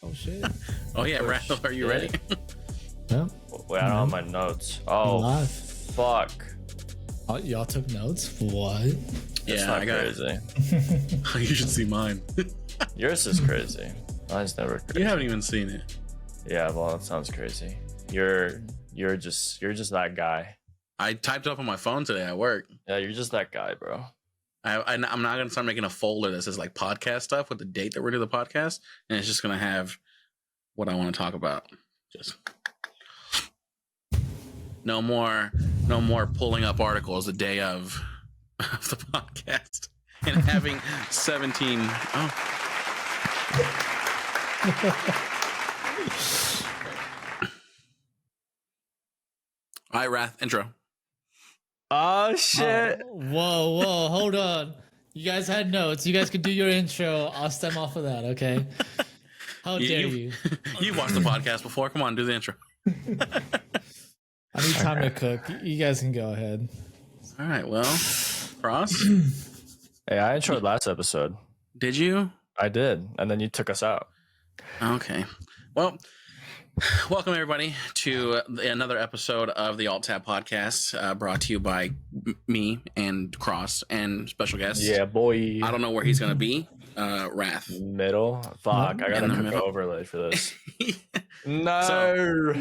Oh shit. Oh yeah, Randall, are you ready? Yeah. Wait, I don't have my notes. Oh, Live. fuck. Oh, y'all took notes? What? It's Yeah, not I got crazy. You should see mine. Yours is crazy. Mine's never crazy. You haven't even seen it. Yeah, well, that sounds crazy. You're just that guy. I typed it up on my phone today at work. Yeah, you're just that guy, bro. I'm not going to start making a folder that says like podcast stuff with the date that we're doing the podcast, and it's just going to have what I want to talk about. Just no more pulling up articles the day of the podcast and having 17. Oh. All right, Wrath, intro. Oh shit! Whoa, hold on. You guys had notes. You guys could do your intro. I'll stem off of that, okay? How dare you? You've watched the podcast before. Come on, do the intro. I need time to cook. You guys can go ahead. All right, well, Cross. Hey, I introed last episode. Did you? I did, and then you took us out. Okay. Well, welcome everybody to another episode of the Alt Tab Podcast, brought to you by me and Cross and special guest. Yeah, boy. I don't know where he's going to be. Wrath. Middle. Fuck, I gotta cook an overlay for this. No. So,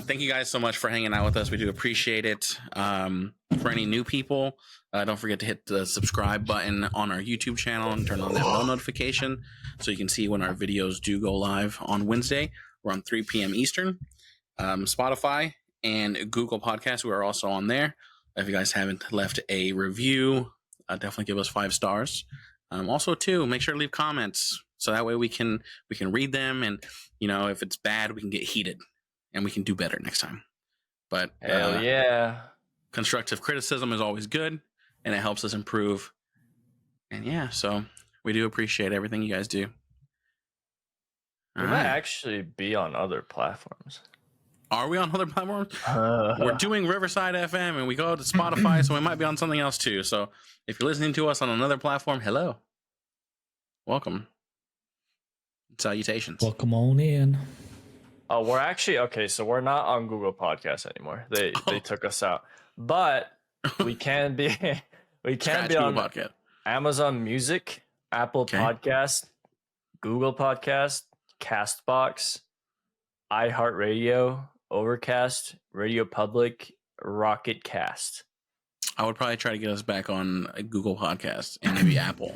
thank you guys so much for hanging out with us. We do appreciate it. For any new people, don't forget to hit the subscribe button on our YouTube channel and turn on that bell notification so you can see when our videos do go live on Wednesday. We're on 3 p.m. Eastern. Spotify and Google Podcasts, we are also on there. If you guys haven't left a review, definitely give us 5 stars. Also, too, make sure to leave comments so that way we can read them, and if it's bad, we can get heated and we can do better next time. But hell yeah, constructive criticism is always good, and it helps us improve. And yeah, so we do appreciate everything you guys do. We might actually be on other platforms. Are we on other platforms? We're doing Riverside FM, and we go to Spotify, so we might be on something else too. So if you're listening to us on another platform, hello. Welcome. Salutations. Welcome on in. Oh, we're actually okay. So we're not on Google Podcasts anymore. They took us out, but we can be. We can be on Podcast. Amazon Music, Apple Podcast, Google Podcast, Castbox, iHeartRadio, Overcast, Radio Public, Rocket Cast. I would probably try to get us back on Google Podcasts and maybe Apple.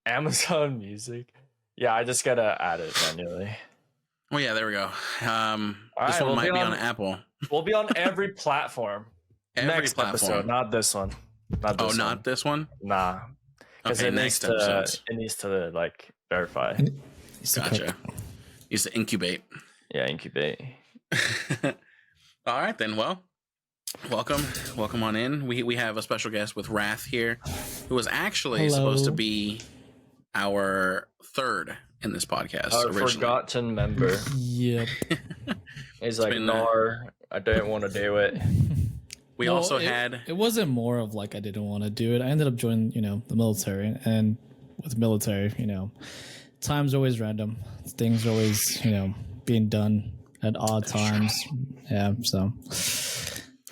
Amazon Music. Yeah, I just gotta add it manually. Oh yeah, there we go. This one we'll might be on Apple. We'll be on every platform. Next episode, not this one. Not this one? Nah. Because Okay, it next needs episode. it needs to like verify. Gotcha. Used to incubate. Yeah, incubate. All right then. Well, welcome on in. We have a special guest with Wrath here, who was actually supposed to be our third in this podcast. Our originally. forgotten member. Yep. He's like, no, I don't want to do it. We also had. It wasn't more of like I didn't want to do it. I ended up joining, the military, and with military, times are always random. Things are always, being done at odd times. Yeah. So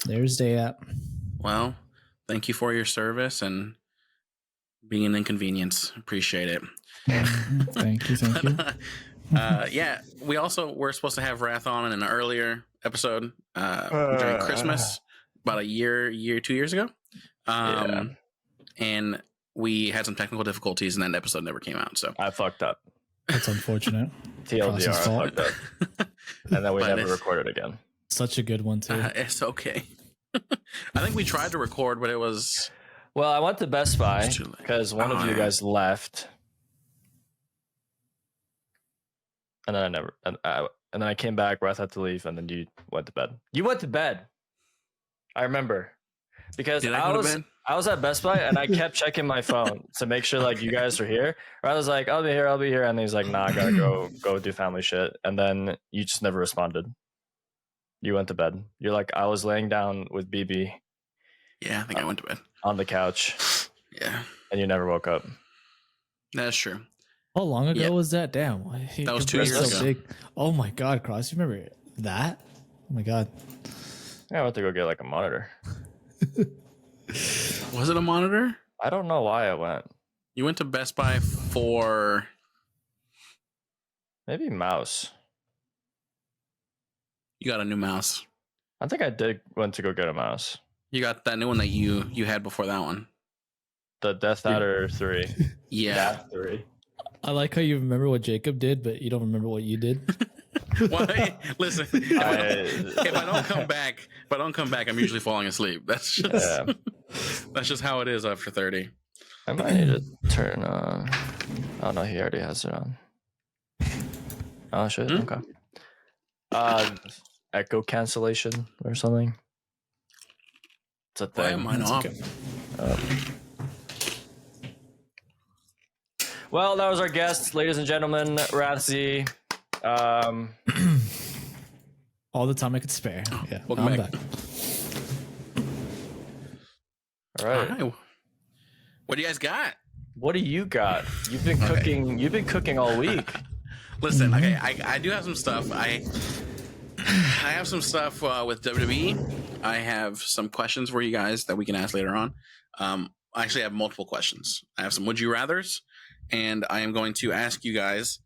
there's that. Well, thank you for your service and being an inconvenience. Appreciate it. Thank you. Yeah, we also were supposed to have Wrath on in an earlier episode during Christmas, about 2 years ago. And we had some technical difficulties, and that episode never came out. So I fucked up. That's unfortunate. TLDR, I fucked up. And then we never recorded again. Such a good one too. It's okay. I think we tried to record, but it was. Well, I went to Best Buy because one of you guys left, and then and then I came back. Wrath had to leave, and then you went to bed. You went to bed. I remember because I was at Best Buy and I kept checking my phone to make sure like you guys were here. Or I was like, I'll be here, and he's like, nah, I gotta go do family shit. And then you just never responded. You went to bed. You're like, I was laying down with BB. Yeah, I think I went to bed on the couch. Yeah, and you never woke up. That's true. How long ago Yeah. was that? Damn. That was 2 That's years ago. big. Oh my God, Cross. You remember that? Oh my God. Yeah, I went to go get like a monitor. Was it a monitor? I don't know why I went. You went to Best Buy for Maybe mouse. you got a new mouse. I think I did went to go get a mouse. You got that new one that you had before that one. The Death Adder 3. Yeah. 3. I like how you remember what Jacob did, but you don't remember what you did. Why? Listen, if I don't come back, I'm usually falling asleep. That's just how it is after 30. I might need to turn on. Oh no, he already has it on. Oh shit. Okay. Echo cancellation or something. It's a Why thing. am mine off? Well, that was our guest, ladies and gentlemen, Rathzy. All the time I could spare. Yeah. Welcome I'm back. back. All right. Hi. What do you guys got? What do you got? You've been cooking. You've been cooking all week. Listen, okay, I do have some stuff. I have some stuff with WWE. I have some questions for you guys that we can ask later on. I actually have multiple questions. I have some would you rathers, and I am going to ask you guys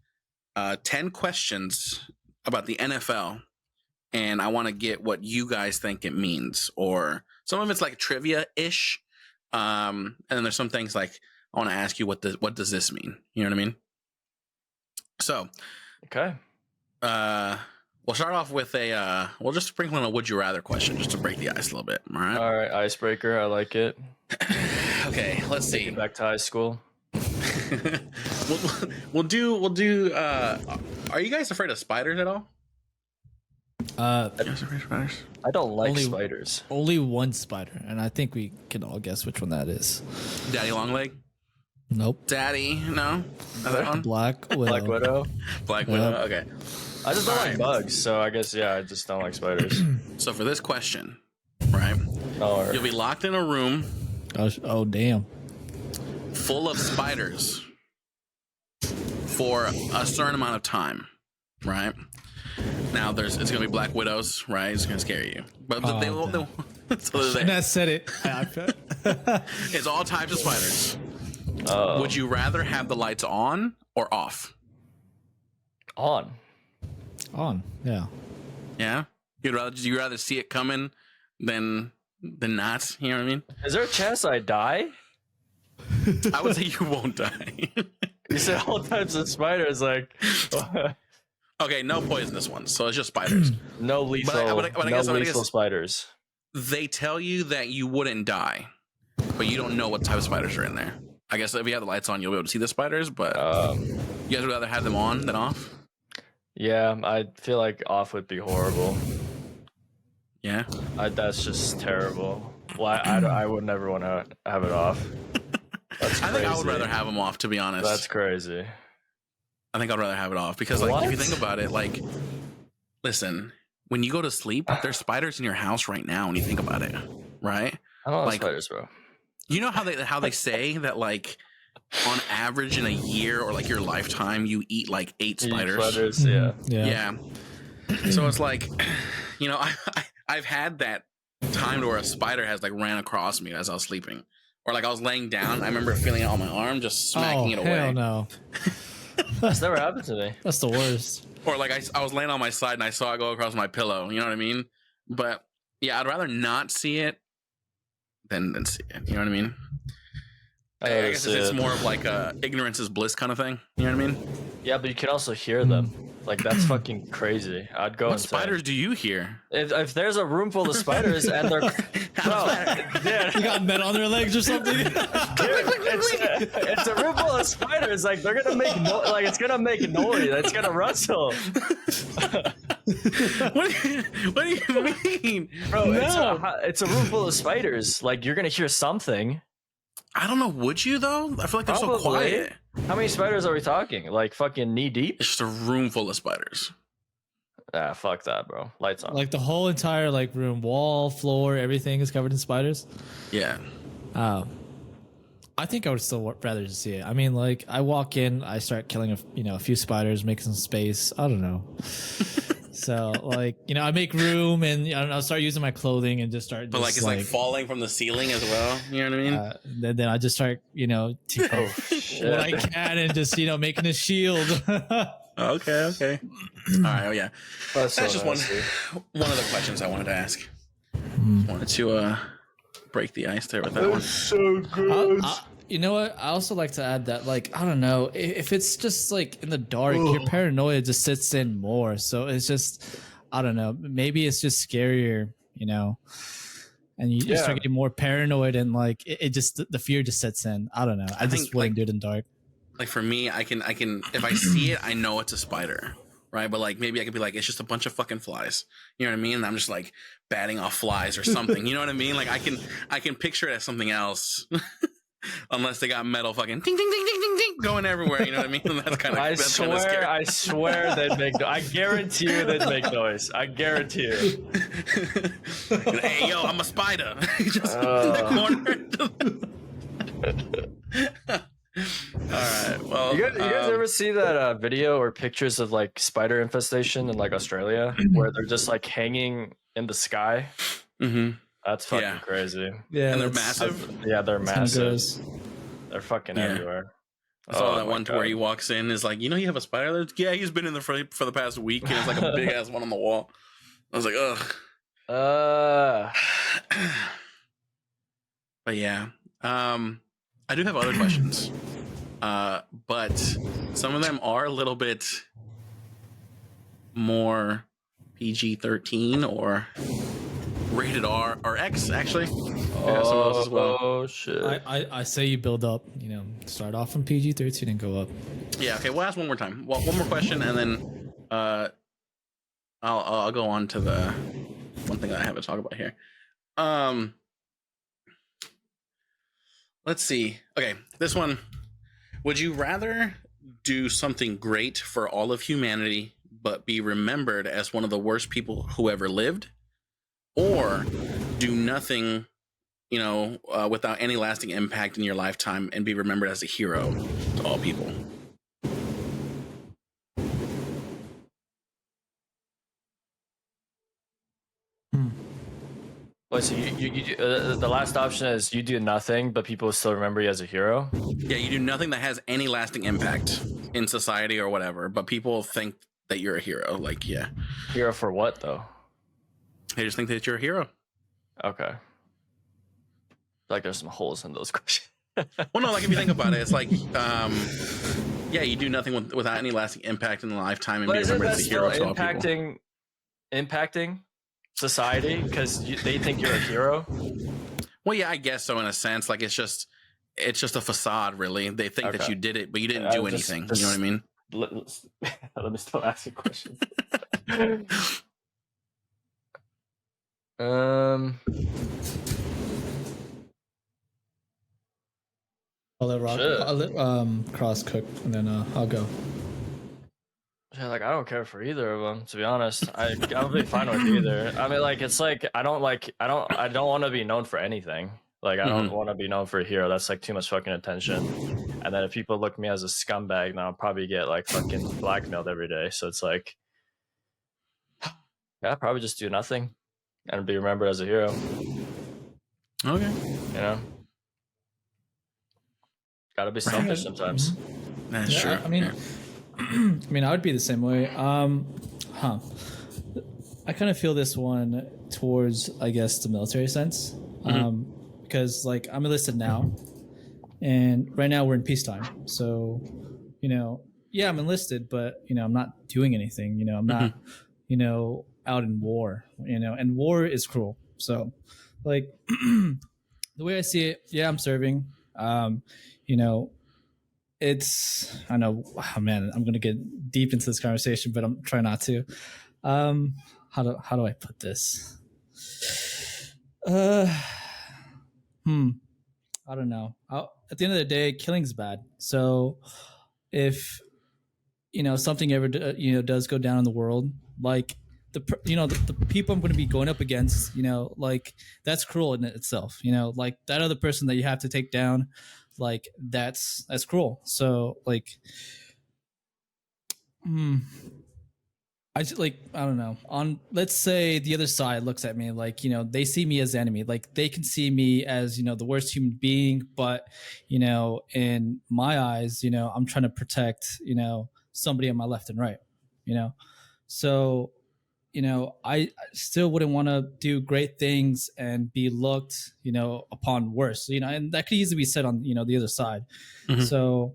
10 questions about the NFL, and I want to get what you guys think it means, or some of it's like trivia-ish, and then there's some things like I want to ask you what does this mean? You know what I mean? So, Okay. we'll start off with we'll just sprinkle in a would you rather question just to break the ice a little bit. All right. All right. Icebreaker. I like it. Okay. Let's see. Back to high school. we'll do. Are you guys afraid of spiders at all? You guys afraid of spiders? I don't like Only- spiders. Only one spider, and I think we can all guess which one that is. Daddy Longleg? Nope. Daddy? No. Another one? Black Widow. Black Widow. Black Widow. Okay. I just don't All like right. bugs, so I guess I just don't like spiders. So for this question, right? Or You'll be locked in a room Oh damn. full of spiders for a certain amount of time, right? Now it's gonna be Black Widows, right? It's gonna scare you, but they will. So they're And there. I said it. It's all types of spiders. Would you rather have the lights on or off? on. On. Yeah. Yeah, you'd rather see it coming than not. You know what I mean? Is there a chance I die? I would say you won't die. You said all types of spiders, like Okay, no poisonous ones, so it's just spiders. no lethal, but I no guess- lethal spiders. They tell you that you wouldn't die, but you don't know what type of spiders are in there. I guess if you have the lights on, you'll be able to see the spiders, but you guys would rather have them on than off? Yeah, I feel like off would be horrible. Yeah. That's just terrible. Well, I would never want to have it off. That's I think I would crazy. rather have them off, to be honest. That's crazy. I think I'd rather have it off because, like, if you What? think about it, like, listen, when you go to sleep, there's spiders in your house right now. When you think about it, right? I don't like Like- spiders, bro. You know how they say that, like, on average in a year or like your lifetime, you eat like 8 spiders. Spiders, yeah. Yeah. Yeah. So it's like, you know, I've had that time to where a spider has like ran across me as I was sleeping, or like I was laying down. I remember feeling it on my arm, just smacking it away. Hell no. That's never happened to me. That's the worst. Or like I was laying on my side and I saw it go across my pillow. You know what I mean? But yeah, I'd rather not see it than see it. You know what I mean? I guess it's more of like a ignorance is bliss kind of thing. You know what I mean? Yeah, but you can also hear them. Like that's fucking crazy. I'd go What insane. spiders do you hear? If there's a room full of spiders and they're You got men on their legs or something? it's a room full of spiders, like they're gonna make it's gonna make noise. It's gonna rustle. What do you mean? Bro, it's a room full of spiders. Like you're gonna hear something. I don't know. Would you though? I feel like they're so Probably. quiet. How many spiders are we talking? Like fucking knee deep? It's just a room full of spiders. Ah, fuck that, bro. Lights on. Like the whole entire like room, wall, floor, everything is covered in spiders. Yeah. Oh. I think I would still rather just see it. I mean, like, I walk in, I start killing a few spiders, making some space. I don't know. So, like, I make room, and I don't know, start using my clothing and just start. But like, it's like falling from the ceiling as well. You know what I mean? Then I just start, taking what I can and just, making a shield. Okay. All right. Oh yeah. That's just one of the questions I wanted to ask. Wanted to break the ice there with that one. So good. You know what? I also like to add that, like, I don't know, if it's just like in the dark, your paranoia just sits in more. So it's just, I don't know, maybe it's just scarier, and you just start getting more paranoid, and like it just, the fear just sets in. I don't know. I just wouldn't do it in dark. Like for me, I can if I see it, I know it's a spider, right? But like maybe I could be like, it's just a bunch of fucking flies. You know what I mean? And I'm just like batting off flies or something. You know what I mean? Like I can picture it as something else. Unless they got metal fucking ding ding ding ding ding ding going everywhere, you know what I mean? That's kind of scary. I swear they'd make. I guarantee you they'd make noise. I guarantee you. Hey yo, I'm a spider. Just in the corner. All right. Well, you guys ever see that video or pictures of like spider infestation in like Australia, where they're just like hanging in the sky? Mm-hmm. That's fucking crazy. Yeah, and they're massive. Yeah, they're massive. They're fucking everywhere. I saw that one to where he walks in, is like, you have a spider there? Yeah, he's been in there for the past week, and it's like a big ass one on the wall. I was like, ugh. But yeah, I do have other questions, but some of them are a little bit more PG-13 or rated R or X, actually. Yeah, some of those as well. Oh shit! I say you build up. Start off from PG-13 and go up. Yeah. Okay. We'll ask one more time. Well, one more question, and then I'll go on to the one thing that I have to talk about here. Let's see. Okay, this one. Would you rather do something great for all of humanity, but be remembered as one of the worst people who ever lived? Or do nothing, without any lasting impact in your lifetime and be remembered as a hero to all people? Wait, so you the last option is you do nothing, but people still remember you as a hero? Yeah, you do nothing that has any lasting impact in society or whatever, but people think that you're a hero. Like, yeah. Hero for what, though? They just think that you're a hero. Okay. Like there's some holes in those questions. Well, no, like if you think about it, it's like, yeah, you do nothing without any lasting impact in the lifetime and be remembered as a hero to all people. Impacting society because they think you're a hero? Well, yeah, I guess so in a sense. Like it's just a facade, really. They think that you did it, but you didn't do anything. You know what I mean? Let me still ask you questions. I'll let Cross cook, and then I'll go. Yeah, like I don't care for either of them, to be honest. I'll be fine with either. I mean, like it's like I don't want to be known for anything. Like I don't want to be known for a hero. That's like too much fucking attention. And then if people look at me as a scumbag, then I'll probably get like fucking blackmailed every day. So it's like, yeah, I'll probably just do nothing and be remembered as a hero. Okay. Gotta be selfish sometimes. That's true. I mean, I would be the same way. I kind of feel this one towards, I guess, the military sense. Because like I'm enlisted now, and right now we're in peacetime. So, yeah, I'm enlisted, but I'm not doing anything. I'm not, out in war. And war is cruel. So, like, the way I see it, yeah, I'm serving. It's I know, oh man, I'm gonna get deep into this conversation, but I'm trying not to. How do I put this? I don't know. At the end of the day, killing's bad. So if something ever does go down in the world, like the people I'm going to be going up against, like that's cruel in itself. Like that other person that you have to take down, like that's cruel. So like, I don't know. On, let's say the other side looks at me like, they see me as the enemy. Like they can see me as, the worst human being, but in my eyes, I'm trying to protect, somebody on my left and right, So, I still wouldn't want to do great things and be looked, upon worse, and that could easily be said on, the other side. So,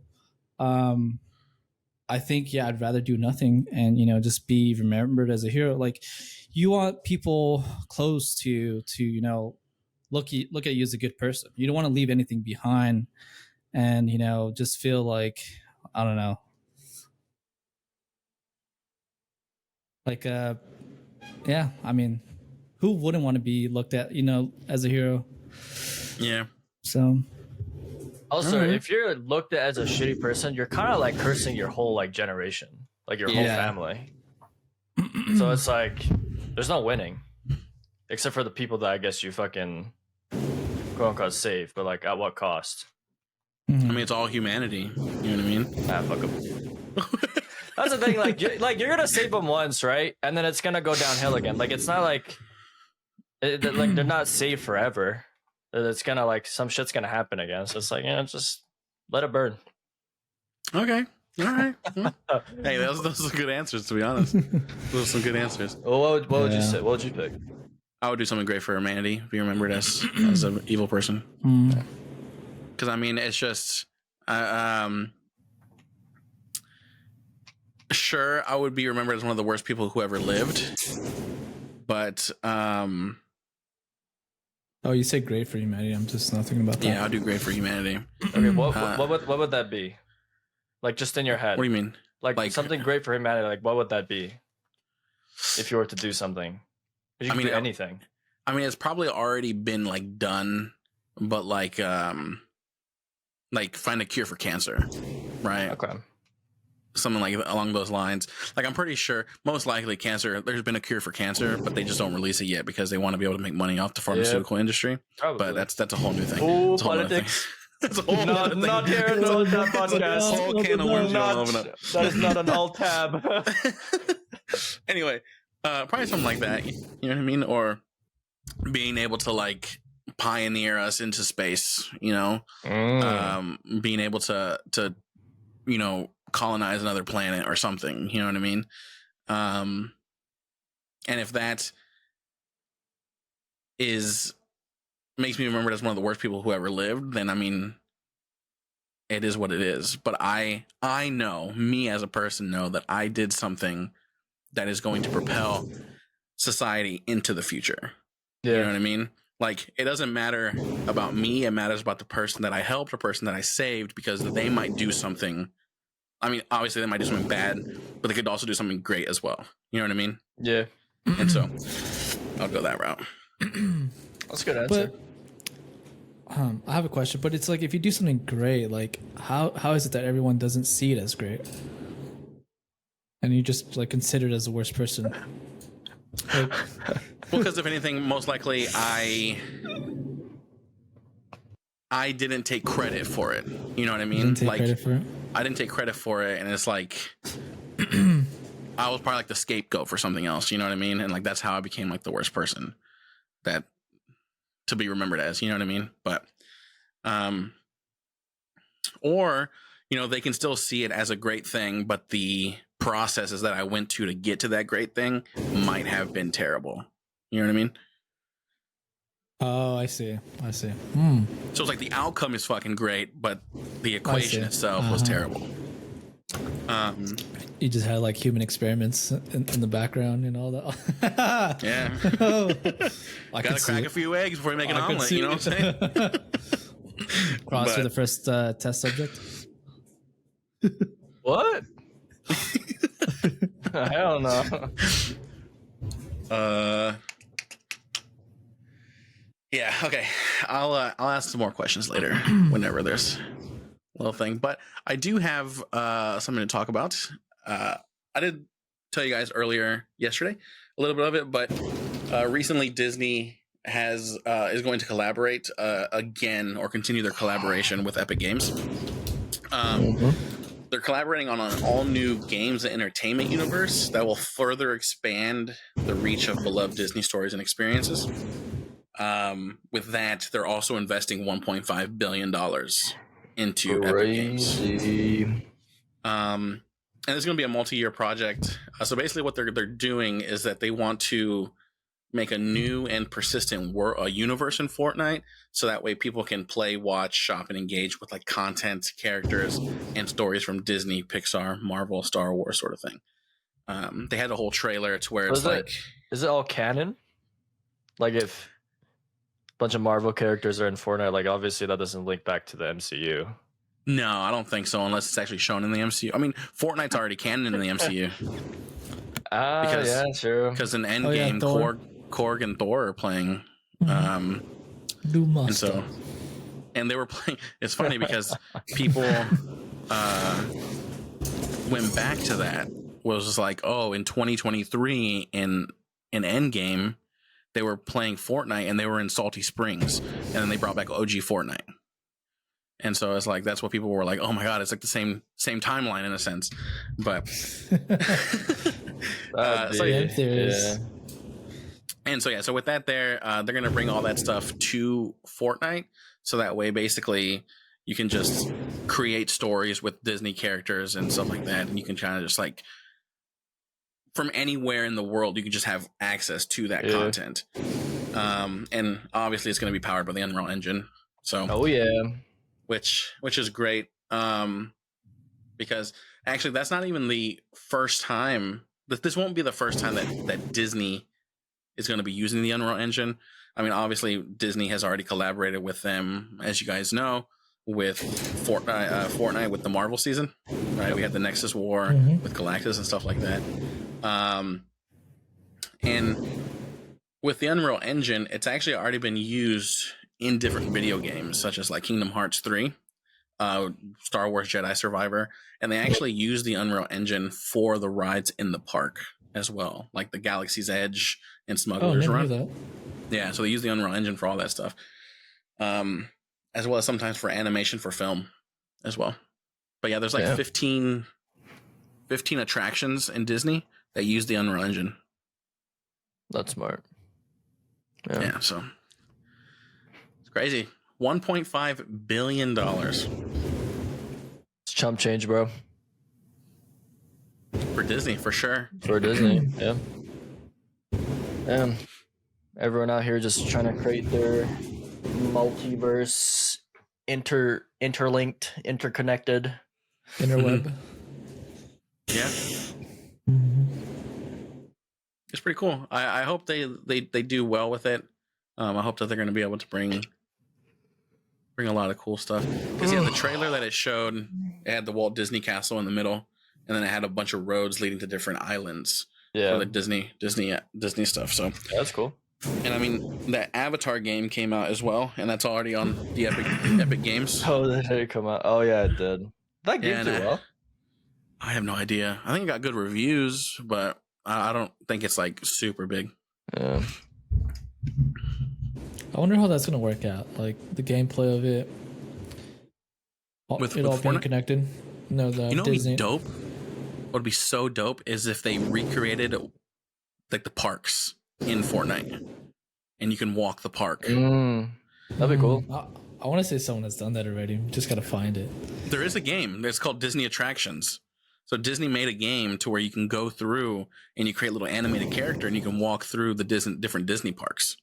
I think, yeah, I'd rather do nothing and, just be remembered as a hero. Like, you want people close to, look at you as a good person. You don't want to leave anything behind and, just feel like, I don't know. Like, yeah, I mean, who wouldn't want to be looked at, as a hero? Yeah. So. Also, if you're looked at as a shitty person, you're kind of like cursing your whole like generation, like your whole family. So it's like there's no winning, except for the people that I guess you fucking quote unquote save, but like at what cost? I mean, it's all humanity. You know what I mean? Ah, fuck them. That's the thing. Like you're gonna save them once, right? And then it's gonna go downhill again. Like it's not like like they're not saved forever. It's gonna like some shit's gonna happen again. So it's like, just let it burn. Okay. All right. Hey, those are good answers, to be honest. Those are some good answers. Well, what would you say? What would you pick? I would do something great for humanity. Be remembered as an evil person. Because I mean, it's just, sure, I would be remembered as one of the worst people who ever lived, but Oh, you said great for humanity. I'm just not thinking about that. Yeah, I'll do great for humanity. Okay, what would that be? Like just in your head. What do you mean? Like something great for humanity. Like what would that be? If you were to do something, you could do anything. I mean, it's probably already been like done, but like find a cure for cancer, right? Okay. Something like along those lines. Like I'm pretty sure, most likely, there's been a cure for cancer, but they just don't release it yet because they want to be able to make money off the pharmaceutical industry. Probably. But that's a whole new thing. Oh, politics. That's a whole not here. No, that podcast. Whole can of worms you wanna open up. That is not an alt tab. Anyway, probably something like that. You know what I mean? Or being able to like pioneer us into space. Being able to colonize another planet or something, you know what I mean? And if that makes me remembered as one of the worst people who ever lived, then I mean, it is what it is. But I know, me as a person know that I did something that is going to propel society into the future. You know what I mean? Like, it doesn't matter about me, it matters about the person that I helped, the person that I saved, because they might do something. I mean, obviously they might do something bad, but they could also do something great as well. You know what I mean? Yeah. And so I'll go that route. That's a good answer. But, I have a question, but it's like, if you do something great, like how is it that everyone doesn't see it as great? And you just like considered as the worst person? Like, well, because if anything, most likely I didn't take credit for it. You know what I mean? Credit for it? I didn't take credit for it, and it's like I was probably like the scapegoat for something else. You know what I mean? And like that's how I became like the worst person that to be remembered as. You know what I mean? But or they can still see it as a great thing, but the processes that I went to get to that great thing might have been terrible. You know what I mean? Oh, I see. So it's like the outcome is fucking great, but the equation itself was terrible. You just had like human experiments in the background and all that. Yeah. I gotta crack a few eggs before you make an omelet. You know what I'm saying? Cross for the first test subject. What? Hell no. Yeah, okay. I'll ask some more questions later whenever there's a little thing. But I do have something to talk about. I did tell you guys yesterday, a little bit of it, but recently Disney is going to collaborate again, or continue their collaboration with Epic Games. They're collaborating on an all-new games and entertainment universe that will further expand the reach of beloved Disney stories and experiences. With that, they're also investing $1.5 billion into Epic Games. And it's going to be a multi-year project. So basically what they're doing is that they want to make a new and persistent universe in Fortnite, so that way people can play, watch, shop, and engage with like content, characters, and stories from Disney, Pixar, Marvel, Star Wars, sort of thing. They had a whole trailer to where it's like, is it all canon? Like if a bunch of Marvel characters are in Fortnite, like obviously that doesn't link back to the MCU. No, I don't think so, unless it's actually shown in the MCU. I mean, Fortnite's already canon in the MCU. Yeah, true. Because in Endgame, Korg and Thor are playing. And they were playing. It's funny because people went back to that. Was just like, oh, in 2023 in Endgame, they were playing Fortnite and they were in Salty Springs, and then they brought back OG Fortnite. And so it's like, that's what people were like, oh my god, it's like the same timeline in a sense. But so with that they're going to bring all that stuff to Fortnite, so that way basically you can just create stories with Disney characters and stuff like that, and you can kind of just like from anywhere in the world you can just have access to that content. And obviously it's going to be powered by the Unreal Engine, so which is great, because actually that's not even the first time this won't be the first time that Disney is going to be using the Unreal Engine. I mean, obviously Disney has already collaborated with them, as you guys know, with Fortnite with the Marvel season, right? We had the Nexus War with Galactus and stuff like that. And with the Unreal Engine, it's actually already been used in different video games, such as like Kingdom Hearts 3, Star Wars Jedi Survivor, and they actually use the Unreal Engine for the rides in the park as well, like the Galaxy's Edge and Smuggler's Run. Yeah, so they use the Unreal Engine for all that stuff, as well as sometimes for animation for film as well. But yeah, there's like 15 attractions in Disney that use the Unreal Engine. That's smart. Yeah, so it's crazy. $1.5 billion. It's chump change, bro. For Disney, for sure. For Disney, yeah. Everyone out here just trying to create their multiverse, interlinked, interconnected interweb. Yeah. It's pretty cool. I hope they do well with it. I hope that they're going to be able to bring a lot of cool stuff. Because the trailer that it showed, it had the Walt Disney Castle in the middle, and then it had a bunch of roads leading to different islands. Yeah, for the Disney stuff. So that's cool. And I mean, that Avatar game came out as well, and that's already on the Epic Games. Oh, that did come out. Oh yeah, it did. That game did well. I have no idea. I think it got good reviews, but I don't think it's like super big. Yeah. I wonder how that's gonna work out. Like the gameplay of it, with all being connected. No, the Disney. What'd be dope? What would be so dope is if they recreated like the parks in Fortnite, and you can walk the park. That'd be cool. I want to say someone has done that already. Just gotta find it. There is a game that's called Disney Attractions. So Disney made a game to where you can go through and you create a little animated character and you can walk through the different Disney parks.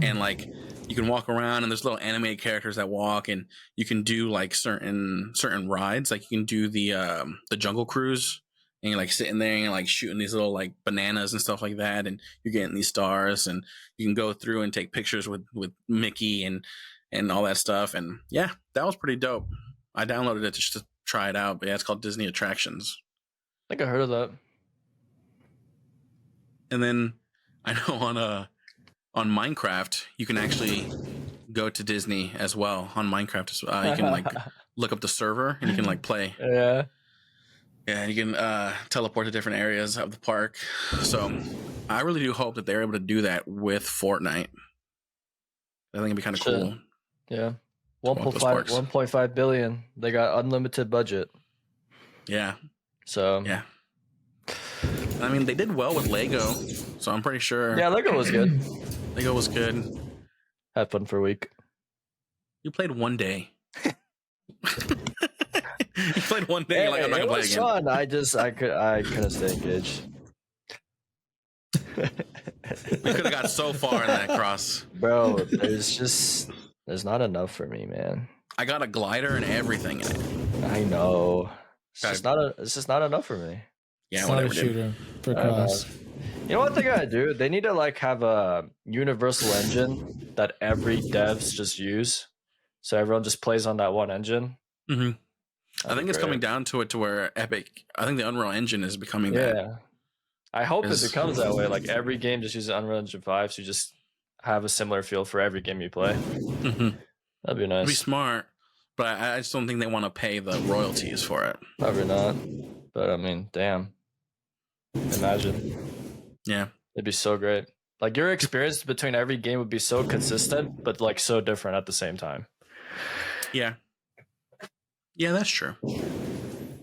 And like you can walk around and there's little animated characters that walk, and you can do like certain rides. Like you can do the Jungle Cruise, and you're like sitting there and you're like shooting these little like bananas and stuff like that, and you're getting these stars, and you can go through and take pictures with Mickey and all that stuff. And yeah, that was pretty dope. I downloaded it just to try it out, but yeah, it's called Disney Attractions. I think I heard of that. And then I know on Minecraft, you can actually go to Disney as well on Minecraft. You can like look up the server and you can like play. Yeah. Yeah, you can teleport to different areas of the park. So I really do hope that they're able to do that with Fortnite. I think it'd be kind of cool. Yeah. want those parks. 1.5 billion. They got unlimited budget. Yeah. So yeah. I mean, they did well with Lego, so I'm pretty sure. Yeah, Lego was good. Lego was good. Had fun for a week. You played one day. You played one day. Like, I'm not gonna play again. Fun. I couldn't stay engaged. We could have got so far in that cross, bro. There's not enough for me, man. I got a glider and everything in it. I know. It's just not enough for me. Yeah, it's whatever. Not a shooter for cross. You know what they gotta do? They need to like have a universal engine that every devs just use, so everyone just plays on that one engine. Mm-hmm. I think it's coming down to it to where Epic. I think the Unreal Engine is becoming that. Yeah, I hope it becomes that way. Like every game just uses Unreal Engine 5, so you just have a similar feel for every game you play. Mm-hmm. That'd be nice. It'd be smart, but I just don't think they want to pay the royalties for it. Probably not. But I mean, damn. Imagine. Yeah. It'd be so great. Like your experience between every game would be so consistent, but like so different at the same time. Yeah. Yeah, that's true.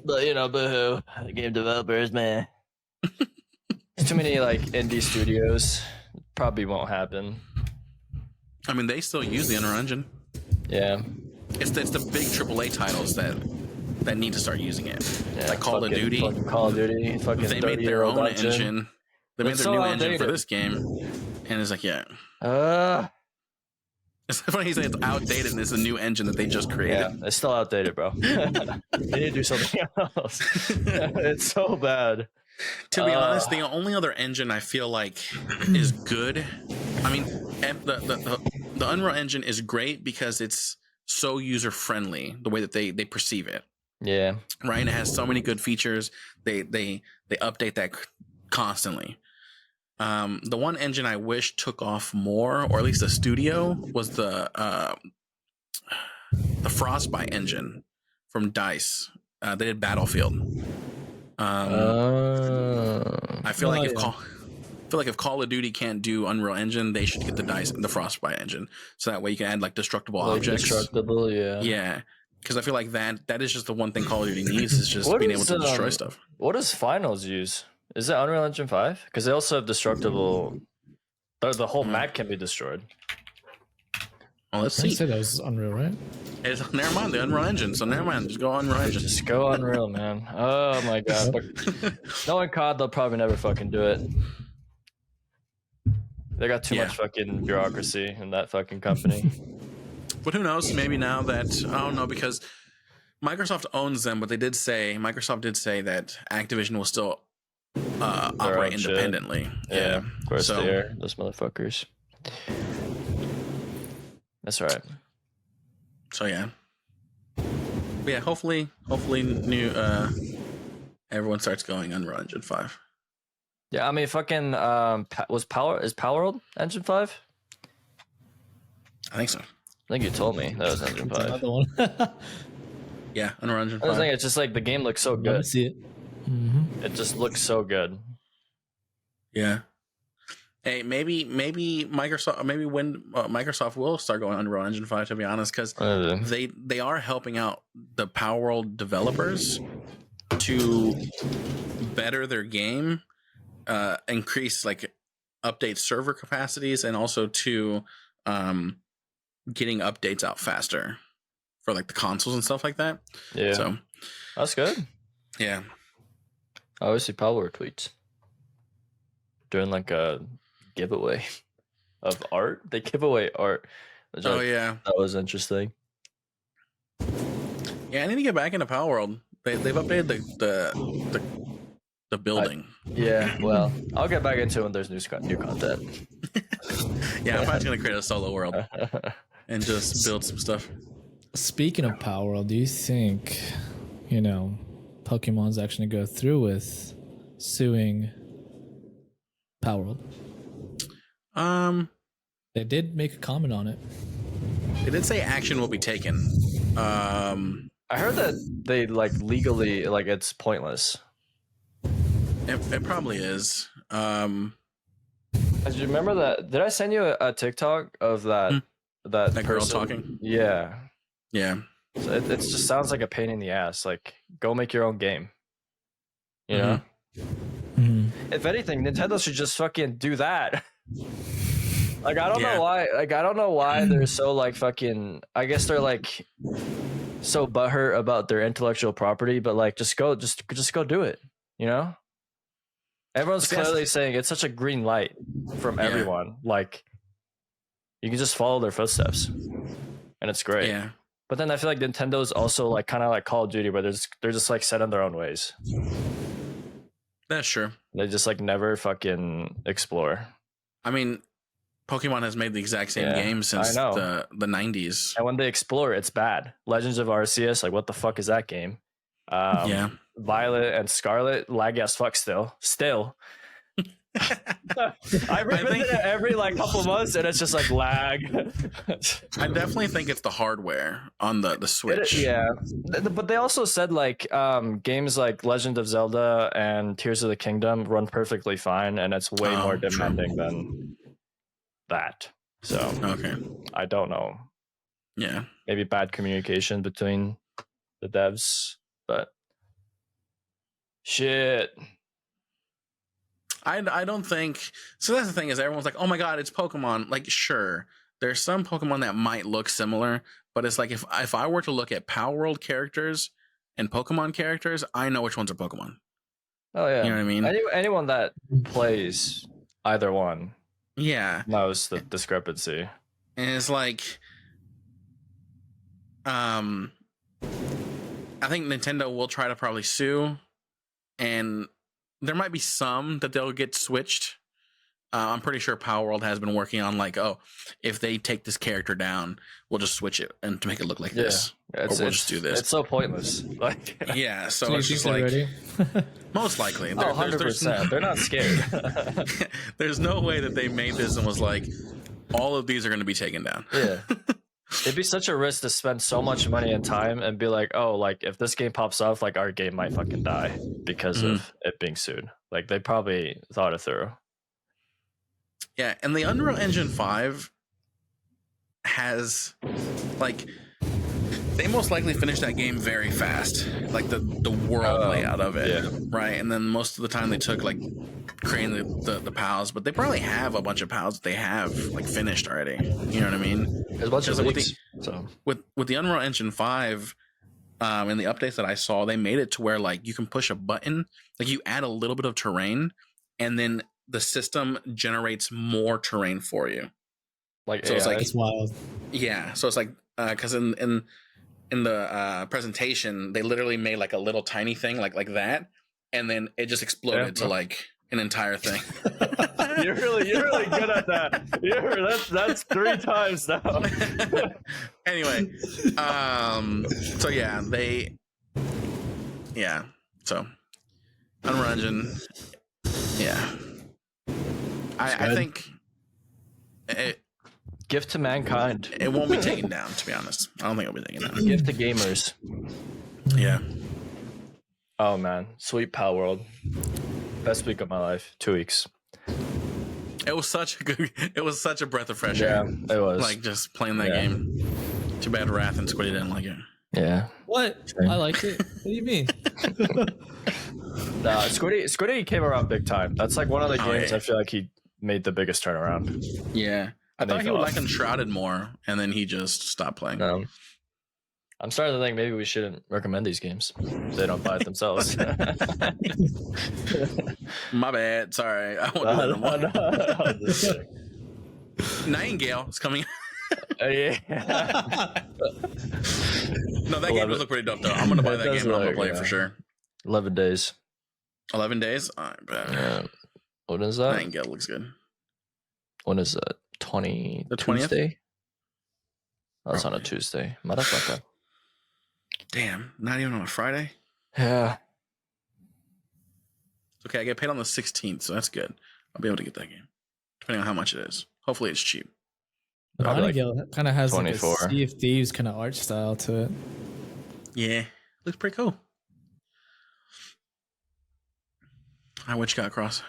But you know, boohoo. Game developers, man. Too many like indie studios. Probably won't happen. I mean, they still use the Unreal Engine. Yeah. It's the big AAA titles that need to start using it. Yeah, like Call of Duty. Call of Duty. Fucking they made their own engine. They made their new engine for this game. And it's like, yeah. It's funny he said it's outdated and it's a new engine that they just created. Yeah, it's still outdated, bro. They need to do something else. It's so bad. To be honest, the only other engine I feel like is good. I mean, the Unreal Engine is great because it's so user friendly the way that they perceive it. Yeah. Right. And it has so many good features. They update that constantly. The one engine I wish took off more, or at least the studio, was the Frostbite engine from DICE. They did Battlefield. I feel like if Call of Duty can't do Unreal Engine, they should get the Frostbite engine, so that way you can add like destructible objects. Destructible, yeah. Yeah, because I feel like that is just the one thing Call of Duty needs is just being able to destroy stuff. What does Finals use? Is it Unreal Engine 5? Because they also have destructible. The whole map can be destroyed. Well, let's see. I said that was Unreal, right? Never mind the Unreal Engine. So never mind. Just go Unreal Engine. Just go Unreal, man. Oh my god. Knowing COD, they'll probably never fucking do it. They got too much fucking bureaucracy in that fucking company. But who knows? Maybe now that I don't know, because Microsoft owns them, but Microsoft did say that Activision will still operate independently. Yeah, of course they are. Those motherfuckers. That's right. So yeah. But yeah, hopefully new everyone starts going Unreal Engine 5. Yeah, I mean fucking is Power World Engine 5? I think so. I think you told me that was Engine 5. Another one. Yeah, Unreal Engine 5. I was thinking it's just like the game looks so good. I see it. Mm-hmm. It just looks so good. Yeah. Hey, maybe Microsoft, when Microsoft will start going Unreal Engine 5, to be honest, because they are helping out the Power World developers to better their game, increase like update server capacities, and also to getting updates out faster for like the consoles and stuff like that. Yeah, so that's good. Yeah, I always see Power tweets doing like a giveaway of art. They give away art. Yeah, that was interesting. Yeah, I need to get back into Power World. They've updated the building. Yeah, well, I'll get back into it when there's new content. Yeah, I'm probably gonna create a solo world and just build some stuff. Speaking of Power World, do you think, Pokemon's actually gonna go through with suing Power World? They did make a comment on it. They did say action will be taken. I heard that they legally it's pointless. It probably is. Do you remember that? Did I send you a TikTok of that that girl person, talking. Yeah. Yeah. So it just sounds like a pain in the ass. Like, go make your own game. You know? If anything, Nintendo should just fucking do that. Like, I don't know why. Like, I don't know why they're so like fucking. I guess they're like so butthurt about their intellectual property, but like, just go do it. You know? Everyone's clearly saying it's such a green light from everyone. Like, you can just follow their footsteps, and it's great. Yeah. But then I feel like Nintendo's also like kind of like Call of Duty, where they're just like set in their own ways. That's true. They just like never fucking explore. I mean, Pokemon has made the exact same game since the 90s. And when they explore, it's bad. Legends of Arceus, like, what the fuck is that game? Violet and Scarlet, lag as fuck still. I revisit it every like couple months, and it's just like lag. I definitely think it's the hardware on the Switch. But they also said like games like Legend of Zelda and Tears of the Kingdom run perfectly fine, and it's way more demanding than that. So okay, I don't know. Yeah, maybe bad communication between the devs, but shit. I don't think so. That's the thing, is everyone's like, oh my god, it's Pokemon. Like, sure, there's some Pokemon that might look similar, but it's like if I were to look at Power World characters and Pokemon characters, I know which ones are Pokemon. Oh yeah, you know what I mean. Anyone that plays either one, knows the discrepancy. And it's like, I think Nintendo will try to probably sue, and there might be some that they'll get switched. I'm pretty sure Power World has been working on like, oh, if they take this character down, we'll just switch it and to make it look like this, or we'll just do this. It's so pointless. Like, so it's just like ready? most likely. 100%. They're not scared. There's no way that they made this and was like, all of these are going to be taken down. Yeah. It'd be such a risk to spend so much money and time and be like, oh, like if this game pops off, like our game might fucking die because of it being sued. Like they probably thought it through. Yeah, and the Unreal Engine 5 has like, they most likely finished that game very fast, like the world layout of it, right? And then most of the time they took like creating the pals, but they probably have a bunch of pals that they have like finished already. You know what I mean? There's a bunch of leaks. With the Unreal Engine 5, in the updates that I saw, they made it to where like you can push a button, like you add a little bit of terrain, and then the system generates more terrain for you. Like, so AI. It's like, it's wild. Yeah, so it's like because in the presentation they literally made like a little tiny thing like that, and then it just exploded to like an entire thing. You're really good at that. That's 3 times now. Anyway, so Unreal Engine, I think it, gift to mankind. It won't be taken down, to be honest. I don't think it'll be taken down. Gift to gamers. Yeah. Oh man, sweet Power World. Best week of my life. 2 weeks. It was such a breath of fresh air. Yeah, it was. Like just playing that game. Too bad Wrath and Squiddy didn't like it. Yeah. What? I liked it. What do you mean? Nah, Squiddy came around big time. That's like one of the games I feel like he made the biggest turnaround. Yeah. I thought he would like Enshrouded more, and then he just stopped playing. I'm starting to think maybe we shouldn't recommend these games. They don't buy it themselves. My bad. Sorry. I won't do that no more. Nightingale is coming. Yeah. No, that game does look pretty dope, though. I'm going to buy that game and I'm going to play it for sure. 11 days. 11 days? All right, bet. Yeah. What is that? Nightingale looks good. When is that? The 20th? Tuesday? Oh, it's on a Tuesday. Motherfucker. Damn, not even on a Friday? Yeah. Okay, I get paid on the 16th, so that's good. I'll be able to get that game, depending on how much it is. Hopefully it's cheap. Nightingale kind of has 24. like a Sea of Thieves kind of art style to it. Yeah, looks pretty cool. All right, what you got, Cross?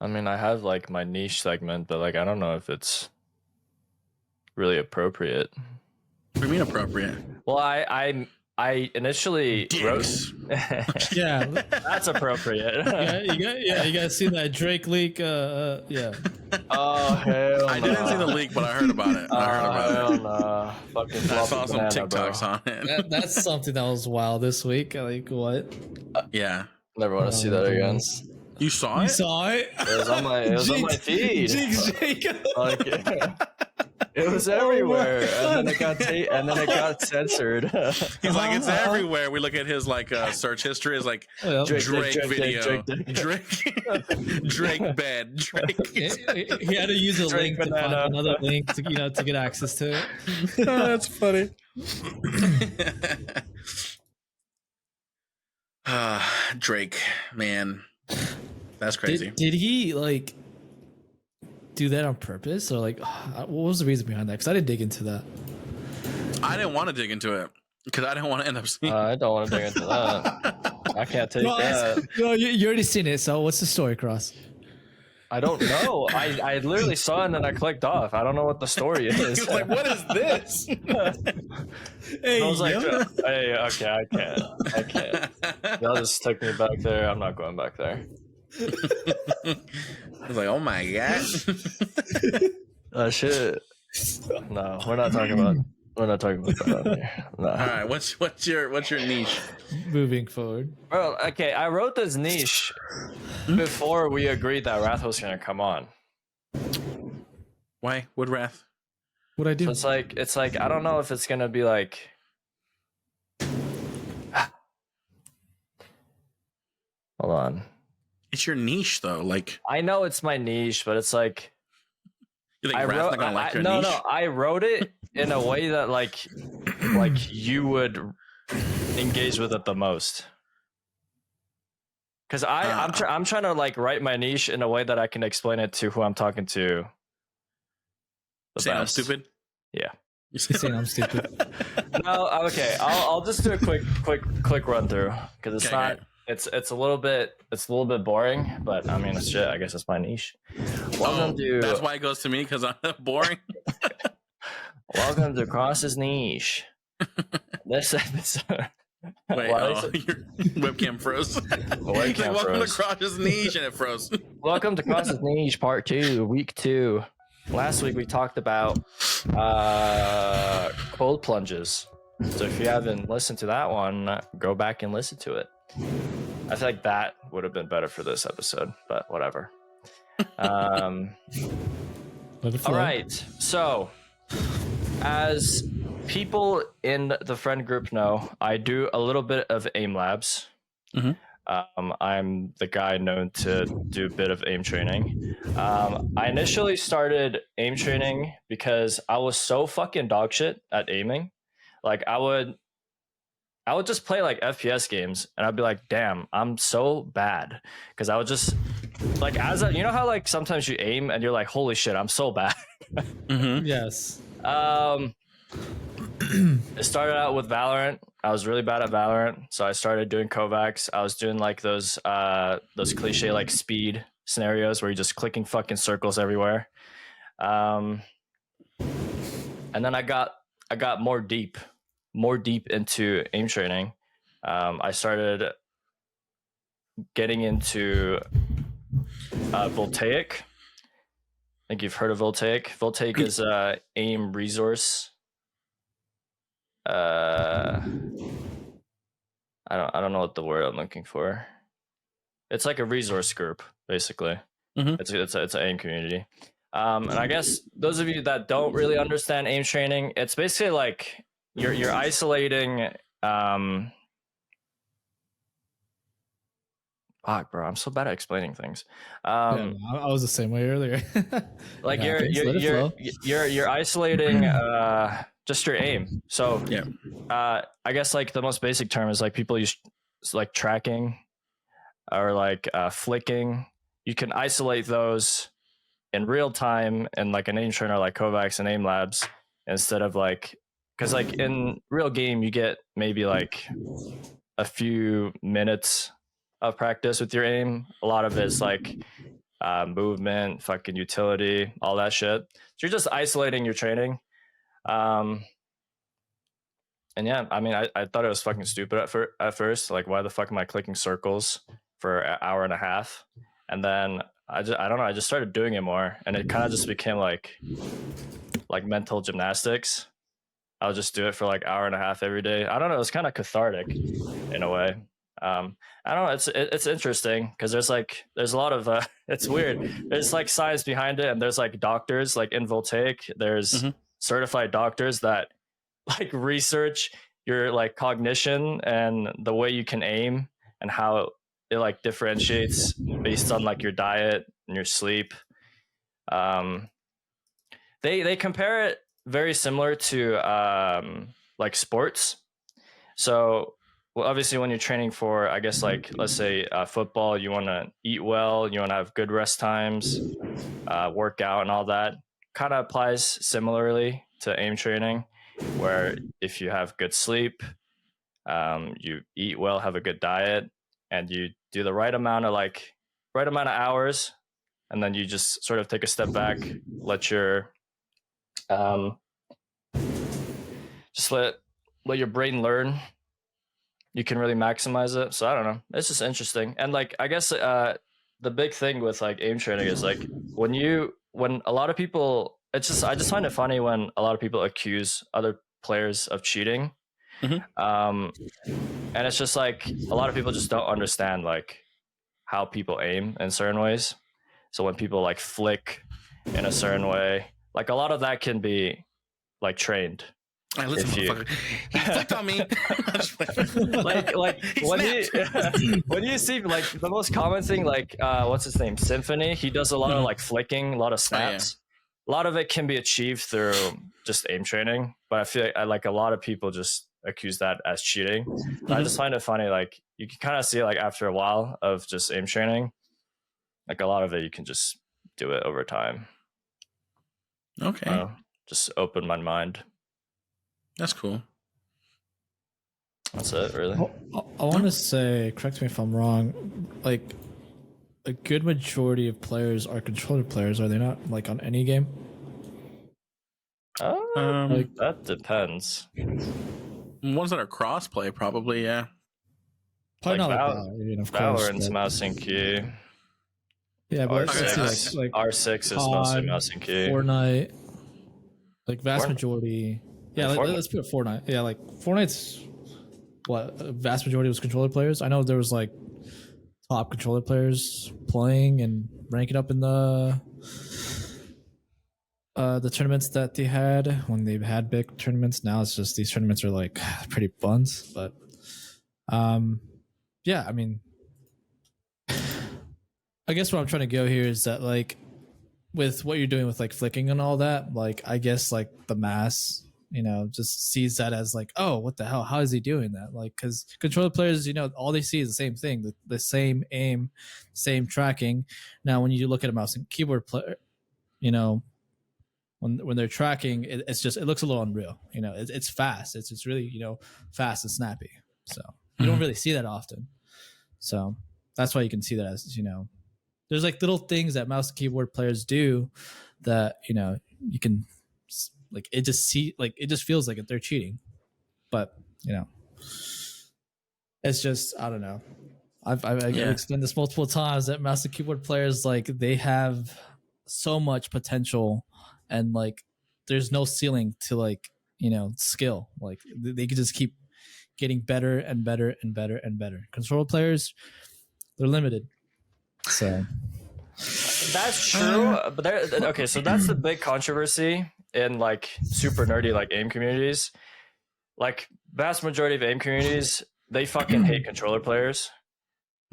I mean, I have like my niche segment, but like I don't know if it's really appropriate. What do you mean appropriate? Well, I initially wrote. Yeah, That's appropriate. you guys see that Drake leak? Yeah. Oh hell! I didn't see the leak, but I heard about it. I heard about it. Nah. Fucking I saw some banana, TikToks bro. on it. That's something that was wild this week. Like what? Yeah. Never want to see that again. You saw You it? saw it? It was on my feed. Jinx Jacob. Like, it was everywhere, and then it got censored. He's like, it's everywhere. We look at his like search history. It's like Drake video, Drake bed, Drake. He had to use a Drake link to find banana. another link to to get access to it. Oh, that's funny. Drake, man, that's crazy. Did he like do that on purpose, or like what was the reason behind that? Because I didn't dig into that. I didn't want to dig into it because I didn't want to end up seeing. I don't want to dig into that. I can't take that. No, you already seen it. So what's the story, Cross? I don't know. I literally saw it and then I clicked off. I don't know what the story is. He was like, "What is this?" Hey, I was like, hey, okay, I can't. Y'all just took me back there. I'm not going back there. I was like, "Oh my god!" Shit. No, we're not talking about that on here. No. All right, what's your niche? moving forward. Bro, okay, I wrote this niche before we agreed that Wrath was gonna come on. Why Woodwrath? What'd I do? So it's like I don't know if it's gonna be like. Hold on. It's your niche though. Like I know it's my niche, but it's like you think Wrath's not gonna like your no, niche? no. I wrote it in a way that like you would engage with it the most. Because I'm trying to like write my niche in a way that I can explain it to who I'm talking to. Say I'm stupid. You're saying I'm stupid. No, okay. I'll just do a quick run through because it's not. Okay. It's a little bit boring, but I mean, shit. I guess it's my niche. Welcome to. That's why it goes to me because I'm boring. Welcome to Cross's niche. This episode. Wait, your webcam froze. Like, welcome to Cross's niche, and it froze. Welcome to Cross's niche, part 2, week 2. Last week we talked about cold plunges. So if you haven't listened to that one, go back and listen to it. I feel like that would have been better for this episode, but whatever. All right. So, as people in the friend group know, I do a little bit of aim labs. Mm-hmm. I'm the guy known to do a bit of aim training. I initially started aim training because I was so fucking dog shit at aiming. Like I would just play like FPS games and I'd be like, damn, I'm so bad. Because I would just like you know how like sometimes you aim and you're like, holy shit, I'm so bad. Mm-hmm. Yes. It started out with Valorant. I was really bad at Valorant, so I started doing Kovacs. I was doing like those cliche like speed scenarios where you're just clicking fucking circles everywhere. And then I got more deep into aim training. I started getting into Voltaic. I think you've heard of Voltaic. Voltaic is a aim resource. I don't know what the word I'm looking for. It's like a resource group, basically. Mm-hmm. It's an aim community. And I guess those of you that don't really understand aim training, it's basically like you're isolating. Fuck, bro, I'm so bad at explaining things. I was the same way earlier. Like you're isolating just your aim. So yeah, I guess like the most basic term is like people use like tracking or like flicking. You can isolate those in real time in like an aim trainer like Kovacs and aim labs instead of like, because like in real game you get maybe like a few minutes of practice with your aim. A lot of it's like movement, fucking utility, all that shit. So you're just isolating your training. And yeah, I mean, I thought it was fucking stupid at first. Like, why the fuck am I clicking circles for an hour and a half? And then I don't know. I just started doing it more, and it kind of just became like mental gymnastics. I'll just do it for like hour and a half every day. I don't know. It's kind of cathartic in a way. I don't know. It's interesting because there's a lot of it's weird. There's like science behind it, and there's like doctors like in Voltaic. There's certified doctors that like research your like cognition and the way you can aim and how it like differentiates based on like your diet and your sleep. They compare it very similar to like sports. So well, obviously when you're training for, I guess, like, let's say football, you want to eat well, you want to have good rest times, work out and all that. Kind of applies similarly to aim training, where if you have good sleep, you eat well, have a good diet, and you do the right amount of hours, and then you just sort of take a step back, let your just let your brain learn, you can really maximize it. So I don't know, it's just interesting. And like, I guess the big thing with like aim training is like when a lot of people, I just find it funny when a lot of people accuse other players of cheating. And it's just like a lot of people just don't understand like how people aim in certain ways. So when people like flick in a certain way, like a lot of that can be like trained. Hey, listen, motherfucker. He flicked on me. when you see like the most common thing, like what's his name, Symphony, he does a lot of like flicking, a lot of snaps. A lot of it can be achieved through just aim training, but I feel like a lot of people just accuse that as cheating. I just find it funny, like you can kind of see like after a while of just aim training, like a lot of it you can just do it over time. Okay. Just open my mind. That's cool. That's it, really. I want to say, correct me if I'm wrong, like a good majority of players are controller players, are they not? Like on any game? That depends. Ones that are crossplay, probably, yeah. Probably like not like Valorant, of course. Valorant's mouse and key. Yeah, but R6, like R6 is mostly mouse and key. Fortnite, like vast majority. Yeah, let's put Fortnite. Yeah, like Fortnite's what a vast majority was controller players. I know there was like top controller players playing and ranking up in the tournaments that they had when they had big tournaments. Now it's just these tournaments are like pretty buns, but yeah, I mean, I guess what I'm trying to go here is that like with what you're doing with like flicking and all that, like I guess like the mass, just sees that as like, oh, what the hell? How is he doing that? Like, because controller players, all they see is the same thing, the same aim, same tracking. Now, when you look at a mouse and keyboard player, when they're tracking, it looks a little unreal. It's fast. It's really fast and snappy. So you don't really see that often. So that's why you can see that as there's like little things that mouse and keyboard players do that you can. Like it just feels like they're cheating, but it's just, I don't know. I've explained this multiple times that mouse and keyboard players, like they have so much potential, and like there's no ceiling to like skill. Like they could just keep getting better and better and better and better. Controller players, they're limited. So that's true, but okay. So that's the big controversy in like super nerdy like aim communities. Like vast majority of aim communities, they fucking hate controller players.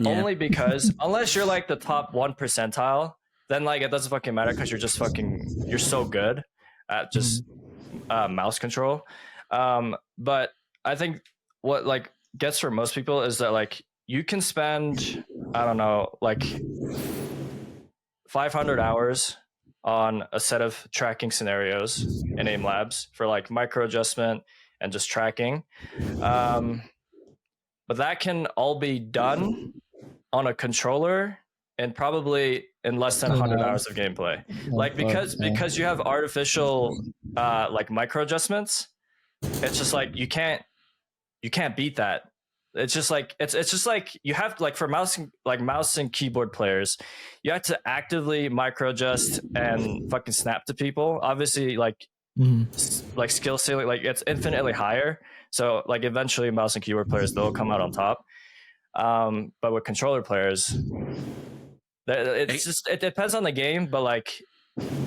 Only because unless you're like the top 1 percentile, then like it doesn't fucking matter because you're so good at just mouse control. But I think what like gets for most people is that like you can spend, I don't know, like 500 hours on a set of tracking scenarios in aim labs for like micro adjustment and just tracking. But that can all be done on a controller and probably in less than 100 hours of gameplay. Like because you have artificial like micro adjustments, it's just like you can't beat that. It's just like it's just like you have like for mouse and keyboard players, you have to actively micro adjust and fucking snap to people. Obviously, like like skill ceiling, like it's infinitely higher. So like eventually, mouse and keyboard players they'll come out on top. But with controller players, it depends on the game. But like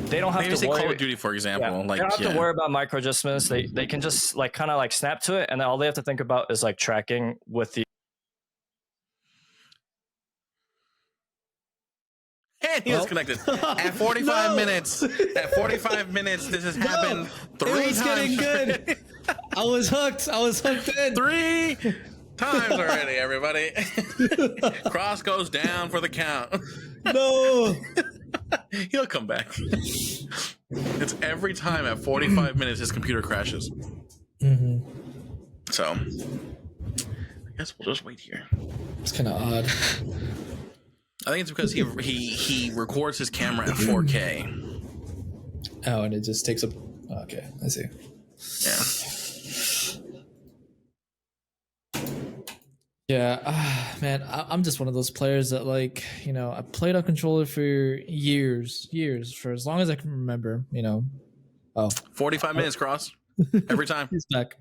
they don't have to worry. Call of Duty, for example, like they don't have to worry about micro adjustments. They can just like kind of like snap to it, and all they have to think about is like tracking with the. And he was connected at 45 minutes. At 45 minutes, this has happened 3 times. It was getting good. I was hooked in 3 times already, everybody. Cross goes down for the count. No. He'll come back. It's every time at 45 minutes his computer crashes. So I guess we'll just wait here. It's kind of odd. I think it's because he records his camera at 4K. Oh, and it just takes up. Okay, I see. Yeah, man, I'm just one of those players that, like, you know, I played on controller for years, for as long as I can remember, you know. 45 minutes, Cross. Every time. He's back.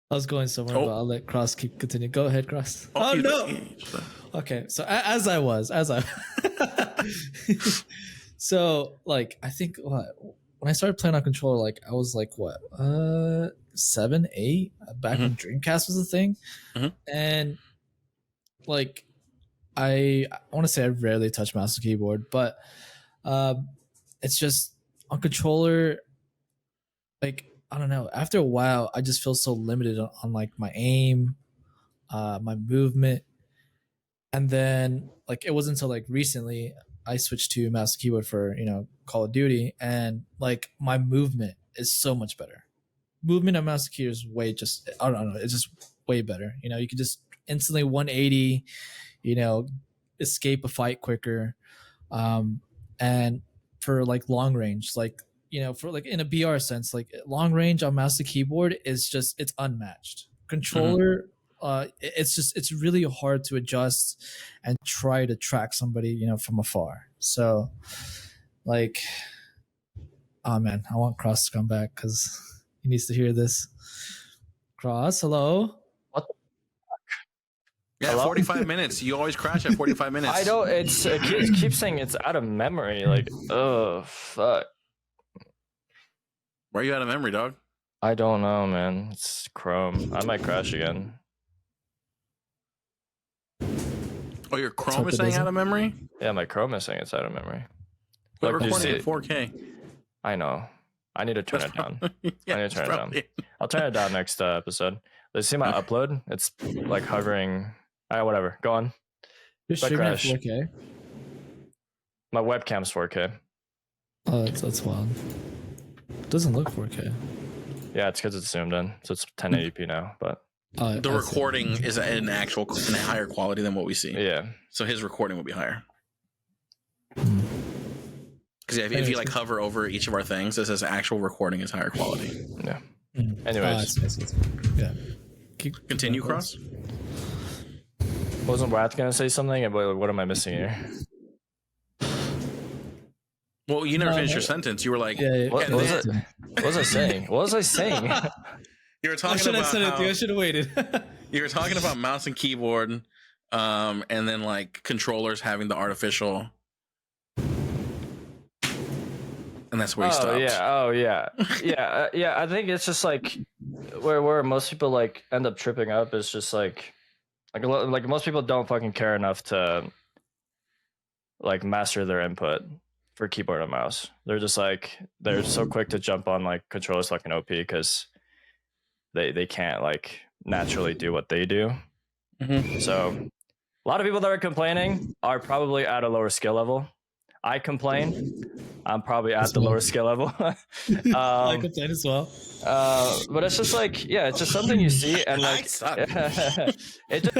I was going somewhere, but I'll let Cross continue. Go ahead, Cross. Oh no. Okay, so as I so like I think when I started playing on controller, like I was like 7, 8 back when Dreamcast was a thing, and like I want to say I rarely touch mouse and keyboard, but it's just on controller. Like I don't know. After a while, I just feel so limited on like my aim, my movement. And then, like, it wasn't until like recently I switched to mouse and keyboard for, you know, Call of Duty, and like my movement is so much better. Movement on mouse and keyboard is I don't know, it's just way better. You know, you can just instantly 180, you know, escape a fight quicker, and for like long range, like, you know, for like in a BR sense, like long range on mouse and keyboard is just it's unmatched. Controller. It's really hard to adjust and try to track somebody, you know, from afar. So like, oh man, I want Cross to come back because he needs to hear this. Cross, hello. What the fuck? Yeah, hello? 45 minutes. You always crash at 45 minutes. I don't. It keeps saying it's out of memory. Like, oh fuck. Where are you out of memory, dog? I don't know, man. It's Chrome. I might crash again. Oh, your Chrome is saying out of memory? Yeah, my Chrome is saying it's out of memory. But recording at 4K. I know. I need to turn it down. Yeah, I need to turn it down. I'll turn it down next episode. Let's see my upload. It's like hovering. Whatever. Go on. You're streaming at 4K? My webcam's 4K. Oh, that's wild. It doesn't look 4K. Yeah, it's because it's zoomed in. So it's 1080p now, but the recording is in a higher quality than what we see. Yeah. So his recording will be higher. Because if you like hover over each of our things, it says actual recording is higher quality. Yeah. Anyways. Yeah. Continue, Cross. Wasn't Wrath gonna say something? What am I missing here? Well, you never finished your sentence. You were like, What was I saying? What was I saying? You were talking about I should have waited. You were talking about mouse and keyboard, and then like controllers having the artificial, and that's where you stopped. Yeah. I think it's just like where most people like end up tripping up is just like most people don't fucking care enough to like master their input for keyboard and mouse. They're just like they're so quick to jump on like controllers fucking OP because they can't like naturally do what they do. So a lot of people that are complaining are probably at a lower skill level. I complain. I'm probably at the lower skill level. I complain as well. But it's just like, yeah, it's just something you see and like it just,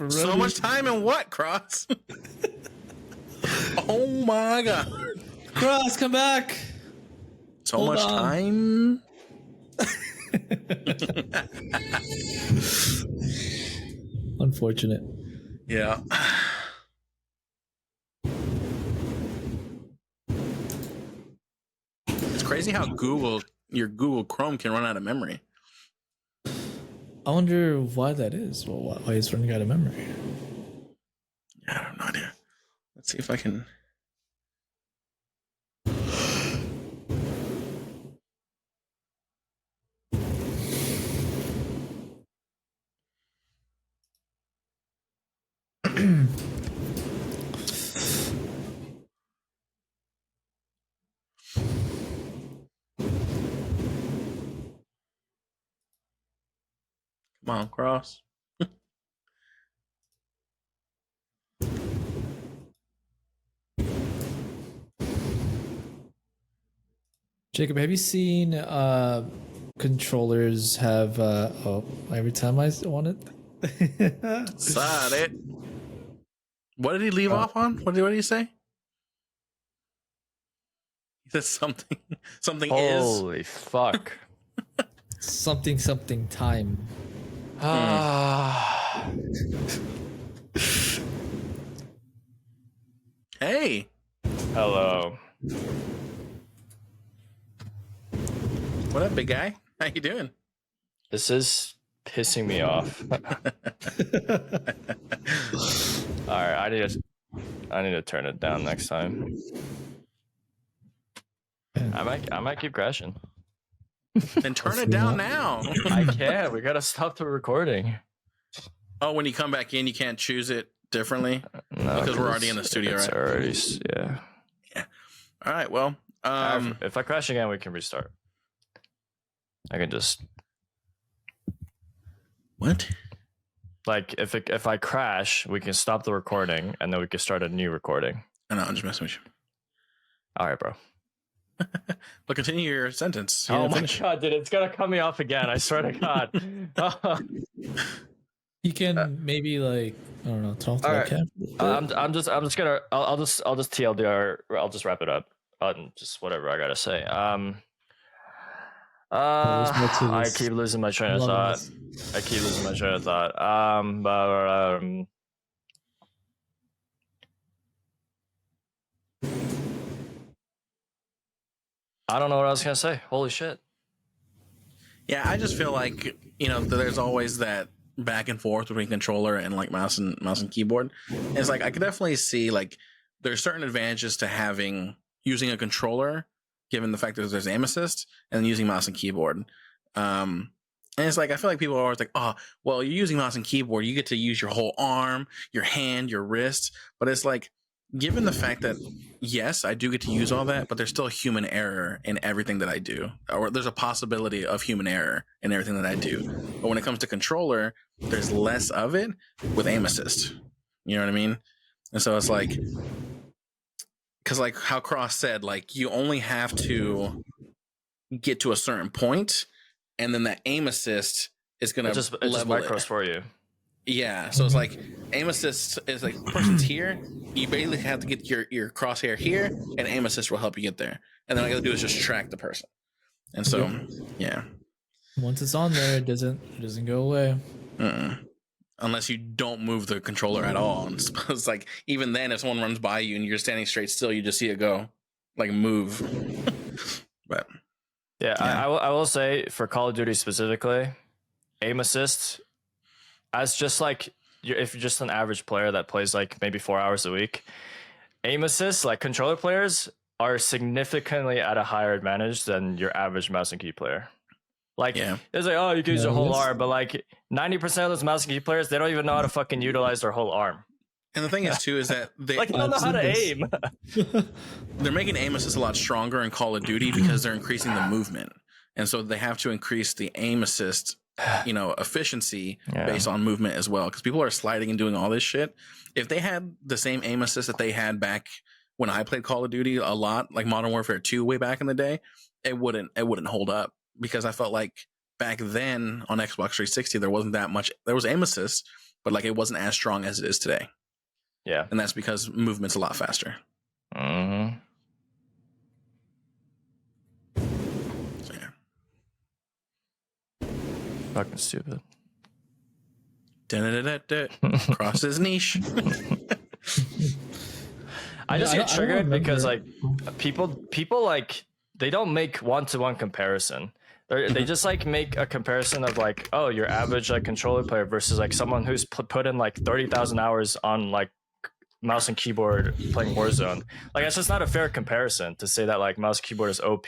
So much time in what, Cross? Oh my god. Cross, come back. So Hold much on. time. Unfortunate. Yeah. It's crazy how your Google Chrome can run out of memory. I wonder why that is. Well, why it's running out of memory. I have no idea. Let's see if I can. Come on, Cross. Jacob, have you seen controllers have every time I want it? Saw it. What did he leave off on? What did he say? He said something. Something Holy fuck. something time. Hey. Hello. What up, big guy? How you doing? This is pissing me off. All right, I need to turn it down next time. I might keep crashing. Then turn it down now. I can't. We gotta stop the recording. Oh, when you come back in, you can't choose it differently? No, because we're already in the studio, it's right? Already, yeah. All right. Well, If I crash again, we can restart. I can just what? Like if I crash, we can stop the recording and then we can start a new recording. I know. I'm just messing with you. All right, bro. But continue your sentence. Oh my god, dude, it's gonna cut me off again. I swear to God. You can maybe I don't know, turn off the webcam. I'm just gonna I'll just TLDR. I'll just wrap it up. Just whatever I gotta say. I keep losing my train of thought. I don't know what I was gonna say. Holy shit. Yeah, I just feel like, there's always that back and forth between controller and mouse and keyboard. And it's I could definitely see there's certain advantages to using a controller, given the fact that there's aim assist, and then using mouse and keyboard. And it's I feel like people are always oh, well, you're using mouse and keyboard, you get to use your whole arm, your hand, your wrist. But it's given the fact that, yes, I do get to use all that, but there's still human error in everything that I do. Or there's a possibility of human error in everything that I do. But when it comes to controller, there's less of it with aim assist. You know what I mean? And so it's because how Cross said, you only have to get to a certain point, and then that aim assist is going to level it. Micros for you. Yeah, so it's aim assist is person's here. You basically have to get your crosshair here, and aim assist will help you get there. And then all you gotta do is just track the person. And so, yeah. Once it's on there, it doesn't go away. Unless you don't move the controller at all. And it's even then, if someone runs by you and you're standing straight still, you just see it go, move. But yeah. I will say for Call of Duty specifically, aim assist. As just if you're just an average player that plays maybe 4 hours a week, aim assist, controller players are significantly at a higher advantage than your average mouse and key player. It's oh, you can use your whole arm, but 90% of those mouse and key players, they don't even know how to fucking utilize their whole arm. And the thing is too, is that they don't know how to aim. They're making aim assist a lot stronger in Call of Duty because they're increasing the movement. And so they have to increase the aim assist efficiency based on movement as well, because people are sliding and doing all this shit. If they had the same aim assist that they had back when I played Call of Duty a lot, like Modern Warfare 2 way back in the day, it wouldn't hold up, because I felt back then on Xbox 360 there wasn't that much. There was aim assist, but like it wasn't as strong as it is today. Yeah. And that's because movement's a lot faster. Mm-hmm. So, yeah. Fucking stupid. Cross his niche. I just get triggered because like remember. people like they don't make one-to-one comparison. They just like make a comparison of like, oh, your average like controller player versus like someone who's put in like 30,000 hours on like mouse and keyboard playing Warzone. Like it's just not a fair comparison to say that like mouse and keyboard is OP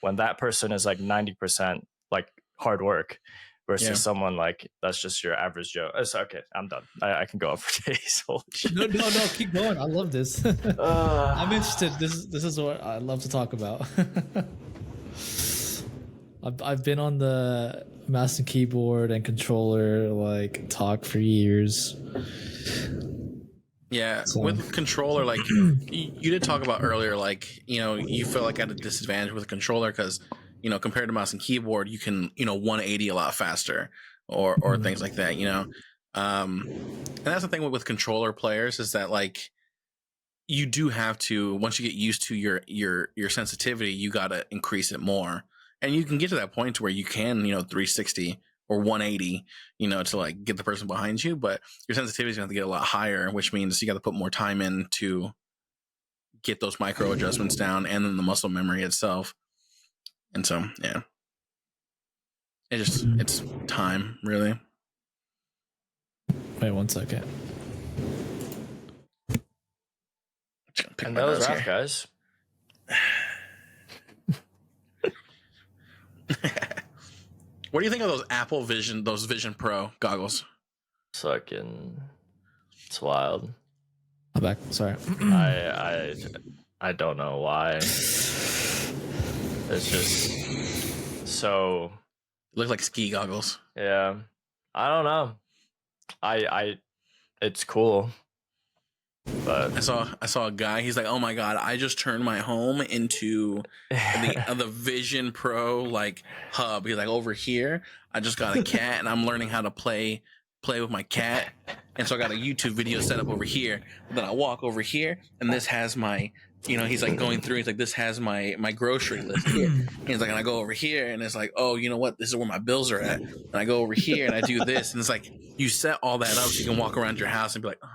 when that person is like 90% like hard work versus someone like that's just your average Joe. It's okay. I'm done. I can go on for days. Holy shit. No, keep going. I love this. I'm interested. This is what I love to talk about. I've been on the mouse and keyboard and controller like talk for years. Yeah, so. With controller, like you did talk about earlier, like you feel like at a disadvantage with a controller because compared to mouse and keyboard, you can 180 a lot faster or things like that. And that's the thing with controller players is that like you do have to once you get used to your sensitivity, you got to increase it more. And you can get to that point to where you can, 360 or 180, to like get the person behind you. But your sensitivity is going to get a lot higher, which means you got to put more time in to get those micro adjustments down and then the muscle memory itself. And so, yeah, it's time, really. Wait 1 second. And that was rough, guys. What do you think of those those Vision Pro goggles? Fucking, it's wild. I'm back. Sorry. I don't know why. It's just so. They look like ski goggles. Yeah, I don't know. It's cool. But I saw a guy. He's like, "Oh my god! I just turned my home into the Vision Pro like hub." He's like, "Over here, I just got a cat, and I'm learning how to play with my cat. And so I got a YouTube video set up over here. And then I walk over here, and this has my." He's like going through. He's like, "This has my grocery list here." And he's like, and I go over here, and it's like, "Oh, you know what? This is where my bills are at." And I go over here, and I do this, and it's like you set all that up so you can walk around your house and be like. Oh.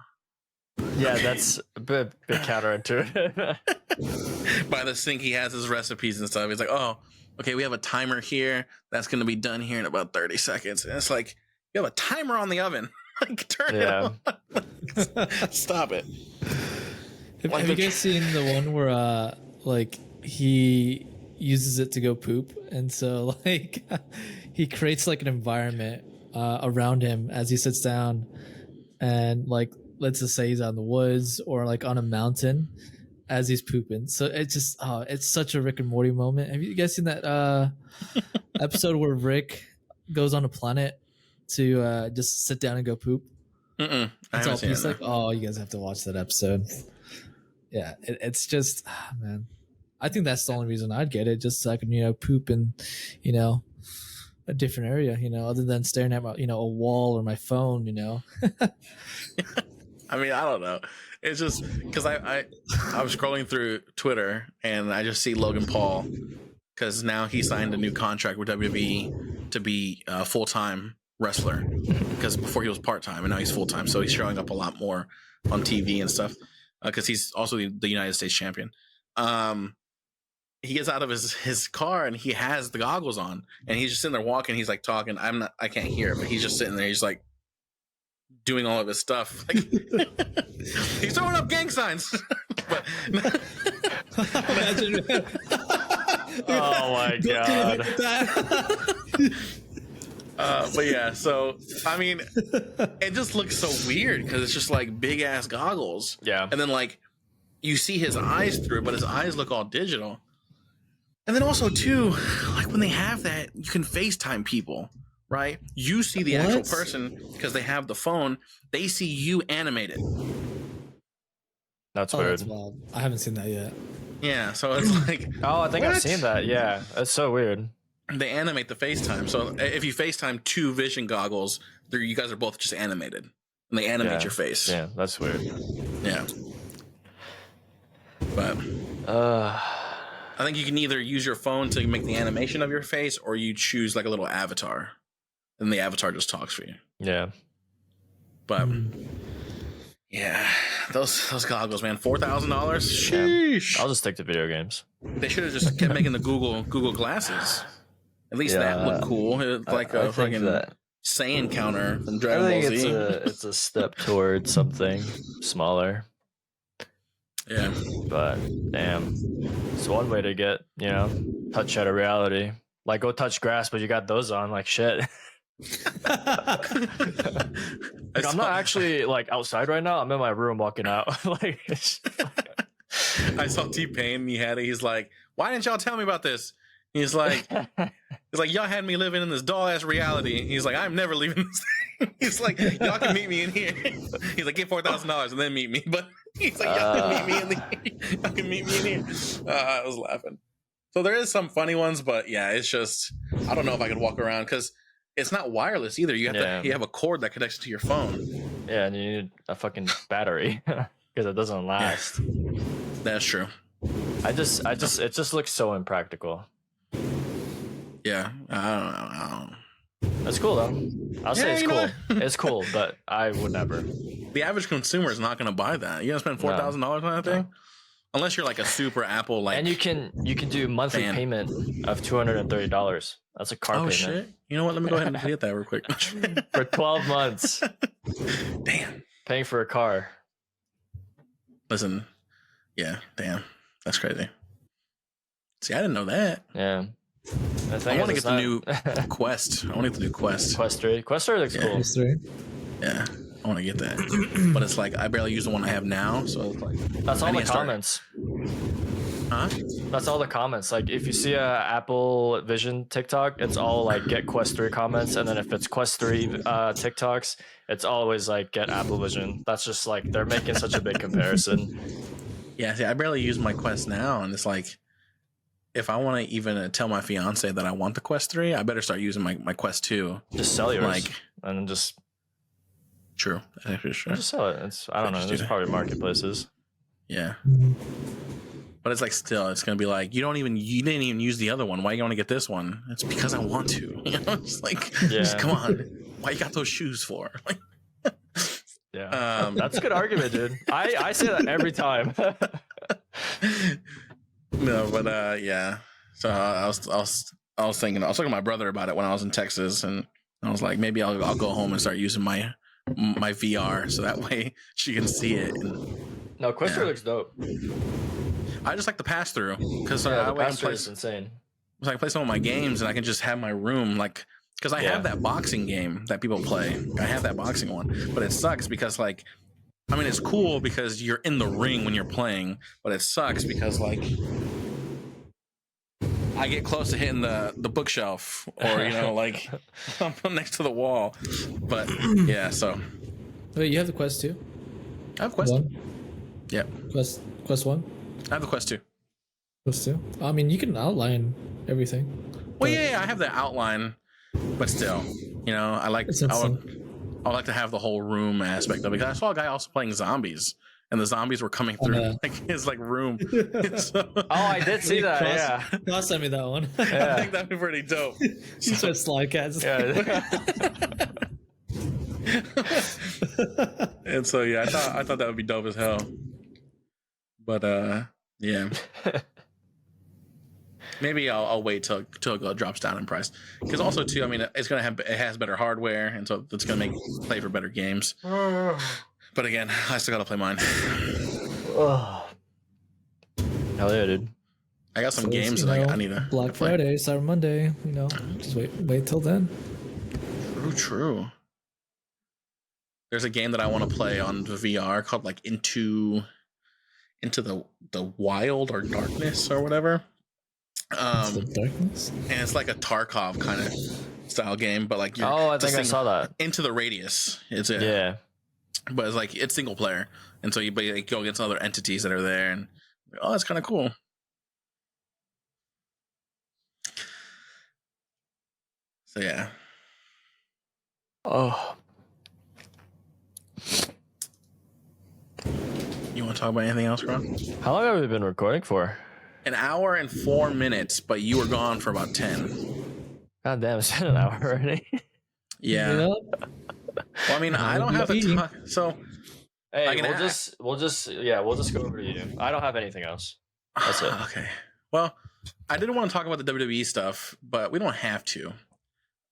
Yeah, that's a bit counterintuitive. By the sink, he has his recipes and stuff. He's like, "Oh, okay, we have a timer here. That's going to be done here in about 30 seconds." And it's like, you have a timer on the oven. Like, turn it on. Stop it. Have you guys seen the one where, like, he uses it to go poop? And so, like, he creates, like, an environment around him as he sits down and, like, let's just say he's out in the woods or like on a mountain as he's pooping. So it's just, it's such a Rick and Morty moment. Have you guys seen that episode where Rick goes on a planet to just sit down and go poop? I haven't seen it. Like, oh, you guys have to watch that episode. Yeah, it's just, man. I think that's the only reason I'd get it, just so I can, poop in, a different area, other than staring at my, a wall or my phone, I mean, I don't know. It's just because I was scrolling through Twitter and I just see Logan Paul because now he signed a new contract with WWE to be a full-time wrestler because before he was part-time and now he's full-time. So he's showing up a lot more on TV and stuff because he's also the United States champion. He gets out of his car and he has the goggles on and he's just sitting there walking. He's like talking. I can't hear, but he's just sitting there. He's like doing all of his stuff. Like, he's throwing up gang signs. But imagine. Oh my god. But yeah, so I mean, it just looks so weird because it's just like big ass goggles. Yeah, and then like you see his eyes through it, but his eyes look all digital. And then also too, like when they have that, you can FaceTime people. Right? You see the actual person because they have the phone. They see you animated. That's weird. That's wild. I haven't seen that yet. Yeah, so it's like... Oh, I think I've seen that. Yeah, that's so weird. They animate the FaceTime. So if you FaceTime two Vision goggles, you guys are both just animated. and they animate your face. Yeah, that's weird. Yeah. But I think you can either use your phone to make the animation of your face, or you choose like a little avatar, and the avatar just talks for you. Yeah. But yeah, those goggles, man, $4,000. Sheesh. I'll just stick to video games. They should have just kept making the Google glasses. At least that looked cool. It's like a fucking Saiyan counter from Dragon Ball Z. It's a step towards something smaller. Yeah. But damn, it's one way to get, touch out of reality. Like, go touch grass, but you got those on, like shit. Like, I'm not actually like outside right now. I'm in my room walking out. Like, I saw T-Pain. He had it. He's like, "Why didn't y'all tell me about this?" He's like, y'all had me living in this doll ass reality. He's like, I'm never leaving this thing. He's like, y'all can meet me in here. He's like, get $4,000 and then meet me. But he's like, y'all can meet me in here. Y'all can meet me in here. I was laughing. So there is some funny ones, but yeah, it's just, I don't know if I could walk around because it's not wireless either. You have a cord that connects to your phone. Yeah, and you need a fucking battery because it doesn't last. Yeah. That's true. It just looks so impractical. Yeah, I don't know. It's cool though. I'll say it's cool. It's cool, but I would never. The average consumer is not going to buy that. You're going to spend $4,000 on that thing, unless you're like a super Apple like. And you can do monthly payment of $230. That's a car payment. Shit! You know what? Let me go ahead and hit that real quick. For 12 months. Damn. Paying for a car. Listen, yeah, damn, that's crazy. See, I didn't know that. Yeah. I want to get the new Quest. I want to get the new Quest. Quest 3. Quest 3 looks cool. Quest 3. Yeah, I want to get that. But it's like, I barely use the one I have now, so it's like... That's all the comments. Huh? That's all the comments. Like, if you see a Apple Vision TikTok, it's all like, get Quest 3 comments. And then if it's Quest 3 TikToks, it's always like, get Apple Vision. That's just like, they're making such a big comparison. Yeah, see, I barely use my Quest now, and it's like... If I want to even tell my fiance that I want the Quest 3, I better start using my Quest 2. Just sell yours. And then just... True. That's actually true. Just sell it. I don't know. There's probably marketplaces. Yeah. But it's like still, it's going to be like, you didn't even use the other one. Why you want to get this one? It's because I want to. You know, it's like, just come on. Why you got those shoes for? Like, yeah. That's a good argument, dude. I say that every time. No, but yeah. So I was thinking, I was talking to my brother about it when I was in Texas, and I was like, maybe I'll go home and start using my VR, so that way she can see it. And, no, Quest 3 looks dope. I just like the pass through because the pass through is insane. So I can play some of my games, and I can just have my room like. Because I have that boxing game that people play. I have that boxing one, but it sucks because like. I mean, it's cool because you're in the ring when you're playing, but it sucks because, like, I get close to hitting the bookshelf or, like, I'm next to the wall. But, yeah, so. Wait, you have the Quest 2? I have Quest 1? Yeah. Quest 1? I have the Quest 2. Quest 2? I mean, you can outline everything. Well, yeah, I have the outline, but still, I like... I would like to have the whole room aspect of it. Because I saw a guy also playing zombies, and the zombies were coming through his room. So, I did see that. Yeah, I'll send me that one. Yeah. I think that'd be pretty dope. He's just slide cats. Yeah. And so yeah, I thought that would be dope as hell. But yeah. Maybe I'll wait till it drops down in price. Because also too, I mean, it has better hardware, and so it's gonna play for better games. But again, I still gotta play mine. Hell yeah, dude! I got some games that I need to Black Friday, Cyber Monday. Just wait till then. True. There's a game that I want to play on the VR called like Into the Wild or Darkness or whatever. Darkness? And it's like a Tarkov kind of style game, but like I think I saw that. Into the Radius. Yeah. But it's like it's single player, and so you go against other entities that are there, and it's kind of cool. So yeah. Oh. to talk about anything else, Ron? How long have we been recording for? An hour and 4 minutes, but you were gone for about 10. God damn, it's been an hour already. Yeah. Well, I mean, I don't have to talk. So, hey, we'll just go over to you. I don't have anything else. That's it. Okay. Well, I didn't want to talk about the WWE stuff, but we don't have to.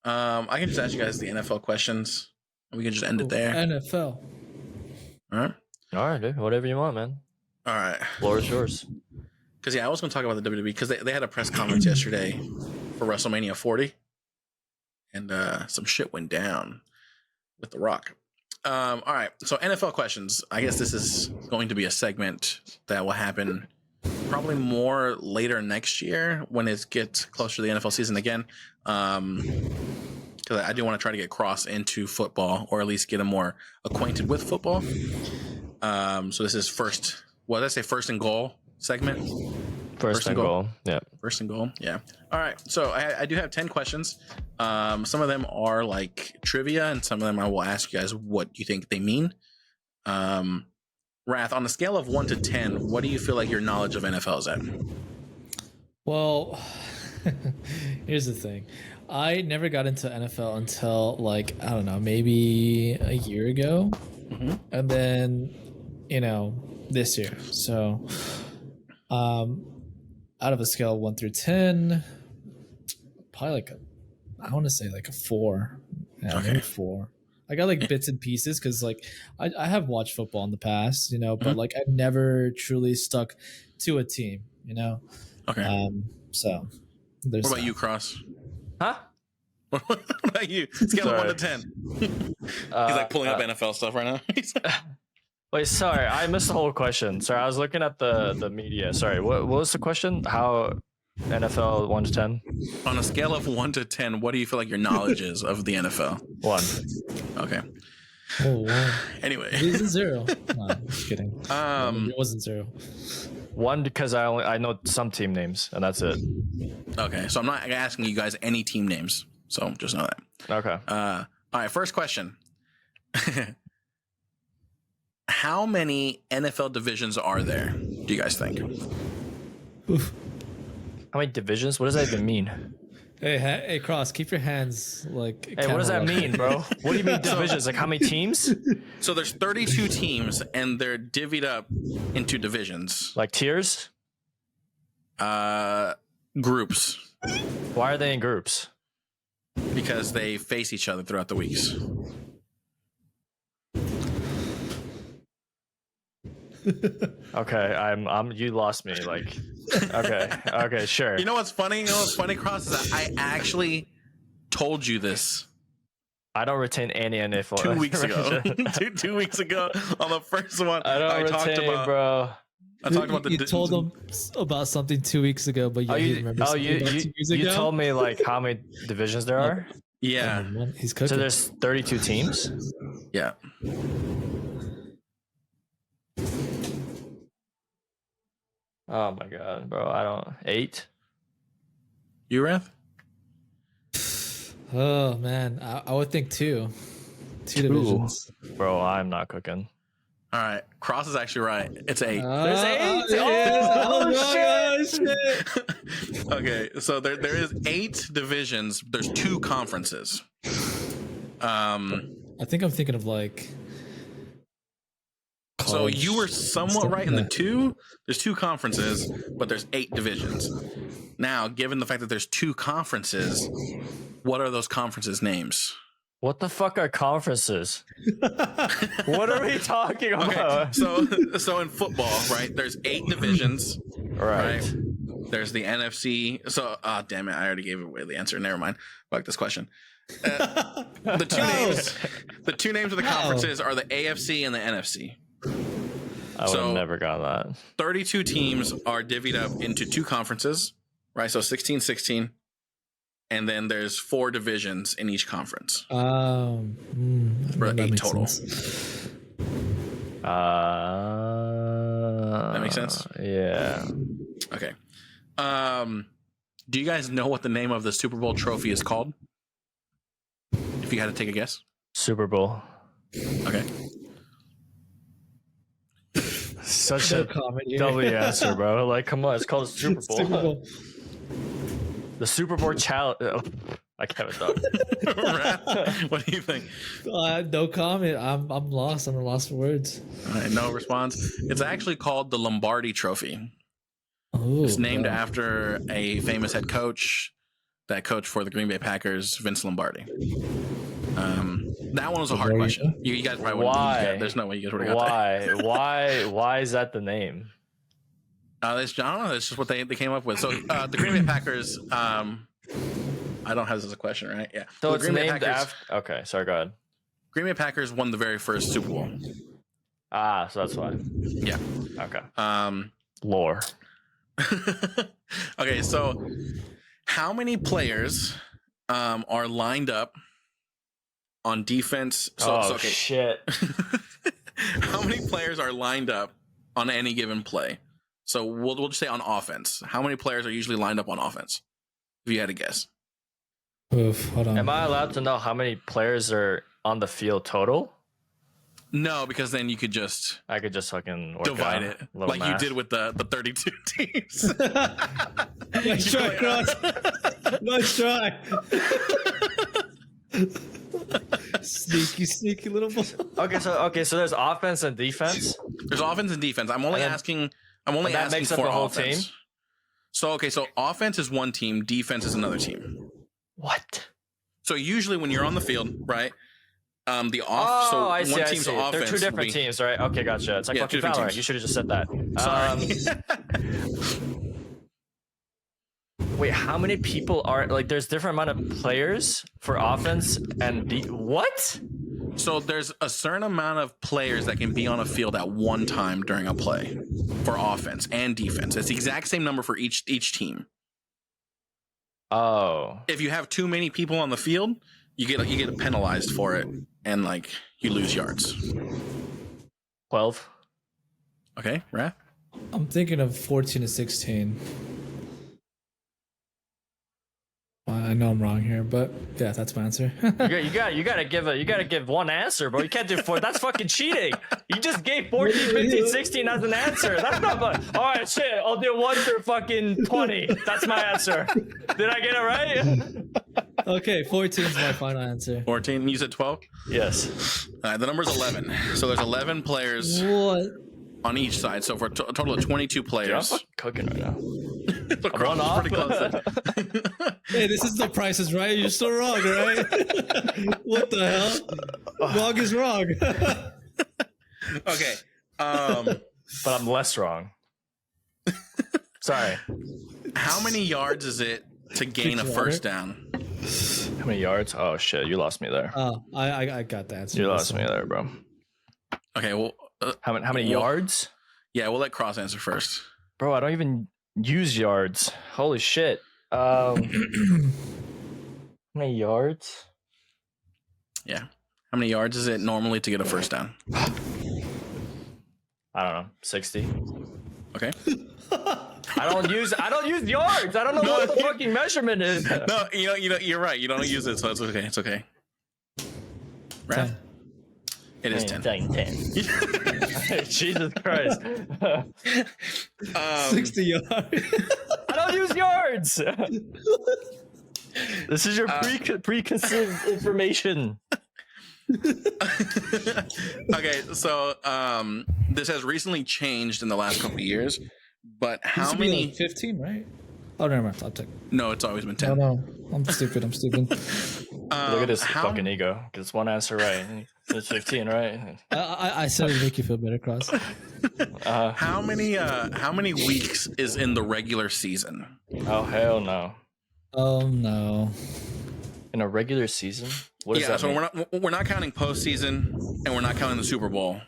I can just ask you guys the NFL questions, and we can just end it there. NFL. All right, dude. Whatever you want, man. All right. Floor is yours. Because I was going to talk about the WWE because they had a press conference yesterday for WrestleMania 40, and some shit went down with The Rock. All right. So NFL questions. I guess this is going to be a segment that will happen probably more later next year when it gets closer to the NFL season again. Because I do want to try to get Cross into football, or at least get him more acquainted with football. So this is first and goal segment. First and goal. Yeah. First and goal. Yeah. All right. So I do have 10 questions. Some of them are like trivia, and some of them I will ask you guys what you think they mean. Wrath, on a scale of 1 to 10, what do you feel like your knowledge of NFL is at? Well, here's the thing. I never got into NFL until, like, I don't know, maybe a year ago. Mm-hmm. And then, this year. So, out of a scale of 1 through 10, probably I want to say like a 4. Yeah, maybe 4. I got like bits and pieces because like I have watched football in the past, but like I've never truly stuck to a team, Okay. So there's what about you, Cross? Huh? What about you? Scale of 1 to 10. He's like pulling up NFL stuff right now. Wait, sorry, I missed the whole question. Sorry, I was looking at the media. Sorry, what was the question? How NFL 1 to 10? On a scale of 1 to 10, what do you feel like your knowledge is of the NFL? 1. Okay. Oh, wow. Anyway, it wasn't 0. No, just kidding. It wasn't 0. 1 because I know some team names, and that's it. Okay, so I'm not asking you guys any team names, so just know that. Okay. All right, first question. How many NFL divisions are there, do you guys think? Oof. How many divisions? What does that even mean? Hey, Cross, keep your hands like. Hey, what does that mean, bro? What do you mean divisions? Like how many teams? So there's 32 teams, and they're divvied up into divisions. Like tiers? Groups. Why are they in groups? Because they face each other throughout the weeks. Okay, I'm you lost me. Like, okay, sure. You know what's funny? Cross, is that I actually told you this. I don't retain any NFL. 2 weeks ago. 2 weeks ago on the first one. I talked about, bro. I talked about you told them about something 2 weeks ago, but you remember. You told me like how many divisions there are. Yeah, he's cooking. So there's 32 teams. Yeah. Oh my god, bro! I don't 8. You, Wrath? Oh man, I would think 2 divisions. Bro, I'm not cooking. All right, Cross is actually right. It's 8. There's 8. Oh shit! Okay, so there is 8 divisions. There's 2 conferences. I think I'm thinking of like. So you were somewhat right in the 2. There's 2 conferences, but there's 8 divisions. Now, given the fact that there's 2 conferences, what are those conferences' names? What the fuck are conferences? What are we talking about? Okay, so in football, right? There's 8 divisions, right? There's the NFC. So, damn it, I already gave away the answer. Never mind. Fuck this question. The two names of the conferences are the AFC and the NFC. I would have never got that. 32 teams are divvied up into 2 conferences, right? So 16, and then there's 4 divisions in each conference. For 8 total. That makes sense? Yeah. Okay. Do you guys know what the name of the Super Bowl trophy is called? If you had to take a guess. Super Bowl. Okay. Such No a comment here. double answer, bro. Like, come on, it's called a Super Bowl. Super Bowl. The Super Bowl challenge. I can't have a dog. What do you think? No comment. I'm lost. I'm lost for words. All right, no response. It's actually called the Lombardi Trophy. Ooh, It's named yeah. after a famous head coach that coached for the Green Bay Packers, Vince Lombardi. That one was a hard question. You guys probably wouldn't. Why? There's no way you guys would have got that. Why is that the name? I don't know. That's just what they came up with. So the Green Bay Packers. I don't have this as a question, right? Yeah. So the it's Green Bay named Packers, after. Okay, sorry. Go ahead. Green Bay Packers won the very first Super Bowl. Ah, so that's why. Yeah. Okay. Lore. Okay, so how many players are lined up on defense? Okay. Shit. How many players are lined up on any given play? So we'll just say on offense. How many players are usually lined up on offense? If you had to guess. Oof, hold on. Am I allowed to know how many players are on the field total? No, because then you could just I could just fucking work divide out it a little like math. you did with the 32 teams. Nice try, Cross. Nice try. Sneaky little boy. Okay, so there's offense and defense. There's offense and defense. I'm only And then- asking. I'm only and that asking makes up for the whole offense. team? So offense is one team, defense is another team. What? So usually when you're on the field, right? The Oh, off. So I see. one I team's see. offense. They're two will different be- teams, right? Okay, gotcha. It's like Yeah, fucking two different Valorant. teams. You should have just said that. Sorry. Wait, how many people are like? There's different amount of players for offense and what? So there's a certain amount of players that can be on a field at one time during a play for offense and defense. It's the exact same number for each team. Oh, If you have too many people on the field, you get penalized for it, and like you lose yards. 12. Okay, right? I'm thinking of 14 to 16. I know I'm wrong here, but yeah, that's my answer. You gotta give one answer, bro. You can't do 4. That's fucking cheating. You just gave 14, 15, 16 as an answer. That's not fun. All right, shit. I'll do 1 through fucking 20. That's my answer. Did I get it right? Okay, 14 is my final answer. 14. You said 12. Yes. The number's 11. So there's 11 players What? on each side. So for a total of 22 Dude, I'm players. fucking cooking right now. The I'm one cross is off. pretty close. Hey, this is the Price is Right. You're still wrong, right? What the hell? Wrong is wrong. Okay. But I'm less wrong. Sorry. How many yards is it to gain a first down? How many yards? Oh shit, you lost me there. Oh, I got the answer. You lost me there, bro. Okay, well, How many Well- yards? yeah, we'll let Cross answer first. Bro, I don't even use yards. Holy shit. How many yards? Yeah. How many yards is it normally to get a first down? I don't know. 60. Okay. I don't use yards. I don't know what the fucking measurement is. No, you're right. You don't use it, so it's okay. It's okay. Right? 10. It is 10. 10. Jesus Christ. 60 yards. I don't use yards. This is your preconceived information. Okay, so this has recently changed in the last couple of years, but how Used to be many? like 15, right? Oh, never mind. I'll take. No, it's always been Oh 10. no, I'm stupid. Look at this how- fucking ego. Because one answer right. It's 15, right? I said it to make you feel better, Cross. How many weeks is in the regular season? Oh hell no. Oh no. In a regular season? What does Yeah, that so mean? we're not counting postseason, and we're not counting the Super Bowl.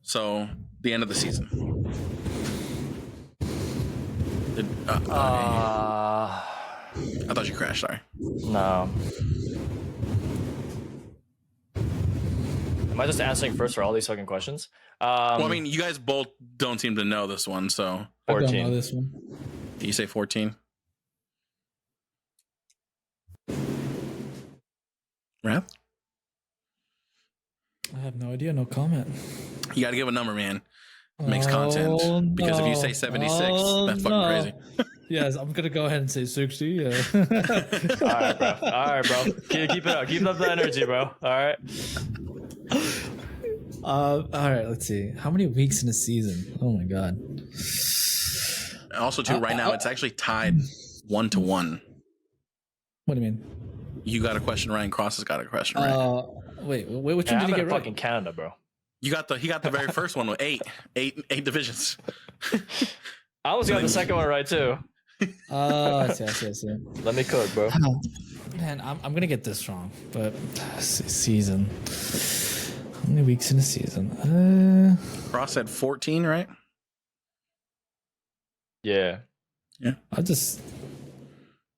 So the end of the season. I thought you crashed. Sorry. No. Am I just answering first for all these fucking questions? Well, I mean, you guys both don't seem to know this one, so I don't know 14. this one. you say 14. Right? I have no idea. No comment. You got to give a number, man. makes content. Because if you say 76, that's fucking crazy. Yes, I'm gonna go ahead and say 60. Yeah. All right, bro. Keep it up. Keep up the energy, bro. All right. All right. Let's see. How many weeks in a season? Oh my god. Also, too, right now it's actually tied 1-1. What do you mean? You got a question right, and Cross has got a question right. Wait. Which one did he get right? Fucking Canada, bro. He got the very first one with eight divisions. I was got the second one right too. I see. Let me cook, bro. Man, I'm gonna get this wrong, but season. How many weeks in a season? Cross said 14, right? Yeah. I'll just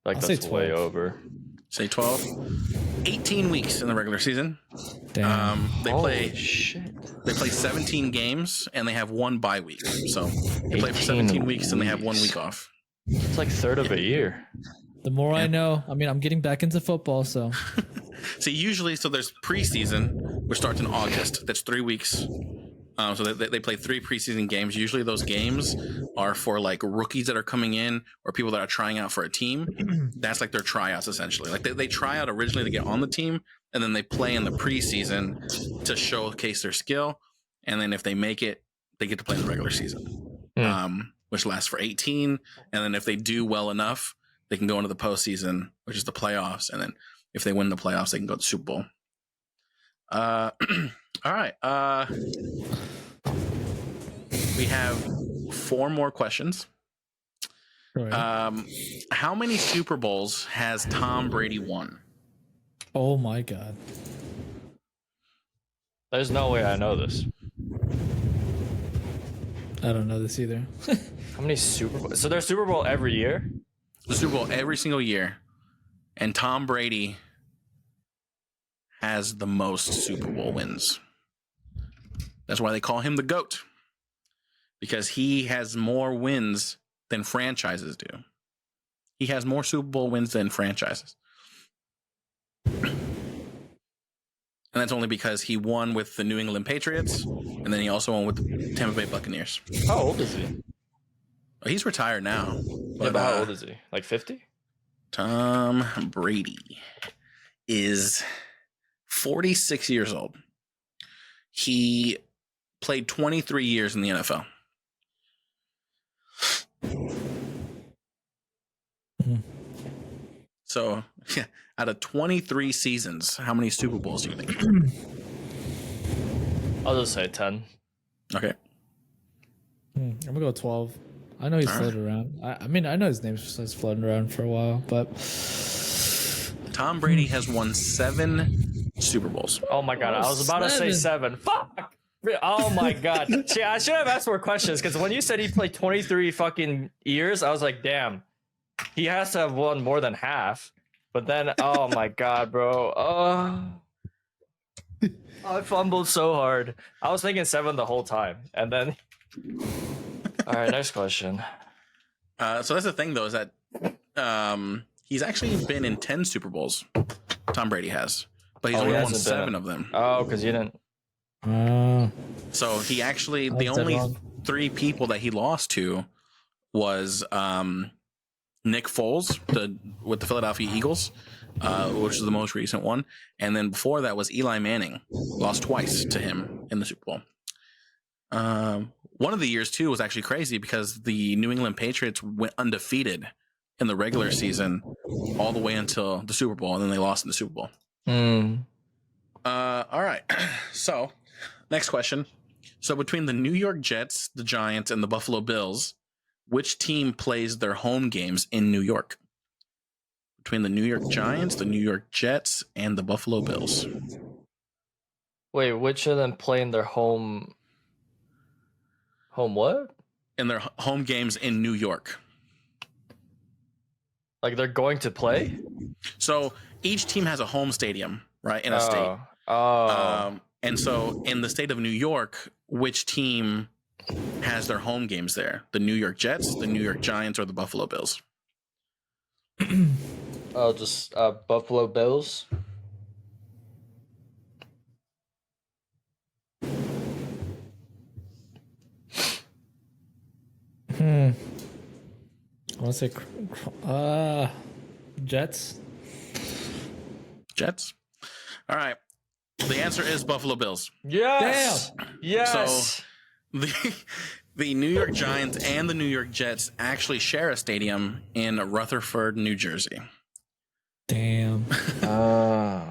like I'll that's say way 12. over. Say 12. 18 weeks in the regular season. Damn. They Holy play shit. They play 17 games and they have one bye week. So they play for 17 weeks and they have 1 week off. It's like third of a year. The more I know, I mean, I'm getting back into football, so. See, usually, so there's preseason, which starts in August. That's 3 weeks. So they play 3 preseason games. Usually those games are for like rookies that are coming in or people that are trying out for a team. That's like their tryouts, essentially. Like they try out originally to get on the team, and then they play in the preseason to showcase their skill. And then if they make it, they get to play in the regular season, which lasts for 18. And then if they do well enough, they can go into the postseason, which is the playoffs. And then if they win the playoffs, they can go to the Super Bowl. All right. We have 4 more questions. Right. How many Super Bowls has Tom Brady won? Oh my god. There's no way I know this. I don't know this either. How many Super Bowl? So there's Super Bowl every year? The Super Bowl every single year. And Tom Brady has the most Super Bowl wins. That's why they call him the GOAT. Because he has more wins than franchises do. He has more Super Bowl wins than franchises. And that's only because he won with the New England Patriots, and then he also won with the Tampa Bay Buccaneers. How old is he? He's retired now. But how old is he? Like 50? Tom Brady is 46 years old. He played 23 years in the NFL. So, out of 23 seasons, how many Super Bowls do you think? I'll just say 10. Okay. I'm gonna go 12. I know he's floated around. I mean, I know his name's floating around for a while, but Tom Brady has won 7 Super Bowls. Oh my god, I was about to say 7. Fuck! Oh my god. See, I should have asked more questions, because when you said he played 23 fucking years, I was like, damn. He has to have won more than half. But then, oh my god, bro. I fumbled so hard. I was thinking 7 the whole time. And then... All right, next question. So that's the thing, though, is that he's actually been in 10 Super Bowls. Tom Brady has. But he's only won 7 of them. Oh, because you didn't... So he actually... The only 3 people that he lost to was... Nick Foles with the Philadelphia Eagles, which is the most recent one. And then before that was Eli Manning. Lost twice to him in the Super Bowl. One of the years, too, was actually crazy because the New England Patriots went undefeated in the regular season all the way until the Super Bowl, and then they lost in the Super Bowl. All right. So, next question. So, between the New York Jets, the Giants, and the Buffalo Bills, which team plays their home games in New York? Between the New York Giants, the New York Jets, and the Buffalo Bills. Wait, which of them play in their home... Home what? In their home games in New York. Like they're going to play? So each team has a home stadium, right, in a state. And so in the state of New York, which team has their home games there? The New York Jets, the New York Giants, or the Buffalo Bills? Just Buffalo Bills. I want to say Jets. Jets. All right. The answer is Buffalo Bills. Yes. Damn. Yes. So the New York Giants and the New York Jets actually share a stadium in Rutherford, New Jersey. Damn. All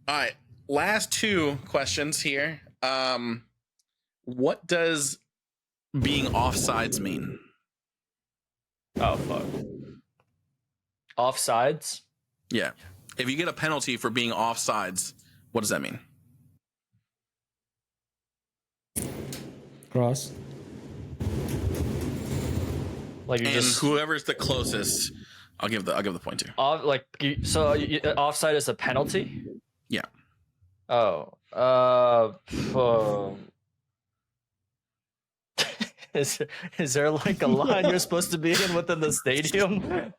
right. Last two questions here. What does being offsides mean? Oh, fuck. Offsides? Yeah. If you get a penalty for being offsides, what does that mean? Cross. Like you and just whoever's the closest, I'll give the point to. Offside is a penalty? Yeah. Oh. Is there like a line you're supposed to be in within the stadium?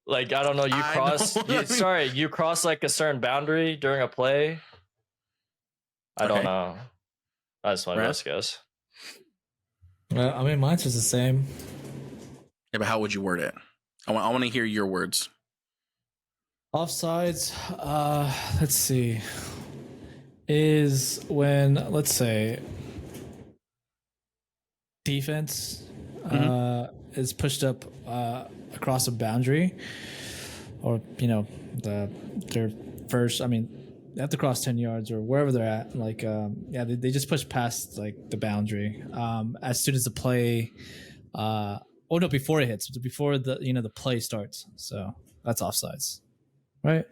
Like, I don't know, you cross like a certain boundary during a play. I don't know. That's my best guess. I mean, mine's just the same. Yeah, but how would you word it? I want to hear your words. Offsides, let's see, is when, let's say, defense is pushed up across a boundary, or their first. I mean, they have to cross 10 yards or wherever they're at. Like, they just push past like the boundary. As soon as the play, before it hits, before the play starts. So that's offsides, right?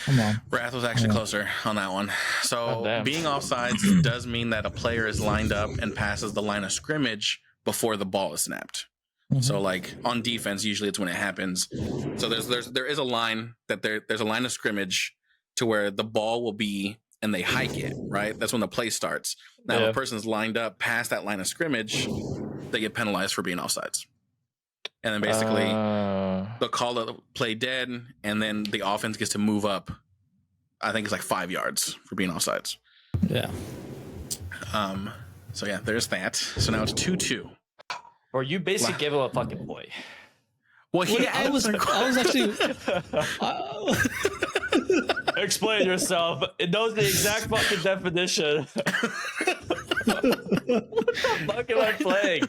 Come on. Wrath was actually closer on that one. So being offsides does mean that a player is lined up and passes the line of scrimmage before the ball is snapped. Mm-hmm. So like on defense, usually it's when it happens. So there is a line that there's a line of scrimmage to where the ball will be and they hike it, right? That's when the play starts. Now if a person's lined up past that line of scrimmage, they get penalized for being offsides. And then basically they'll call the play dead, and then the offense gets to move up. I think it's like 5 yards for being offsides. Yeah. So yeah, there's that. So now it's 2-2. Or you basically gave him a fucking point. Well, I was actually. Explain yourself. It knows the exact fucking definition. What the fuck am I playing?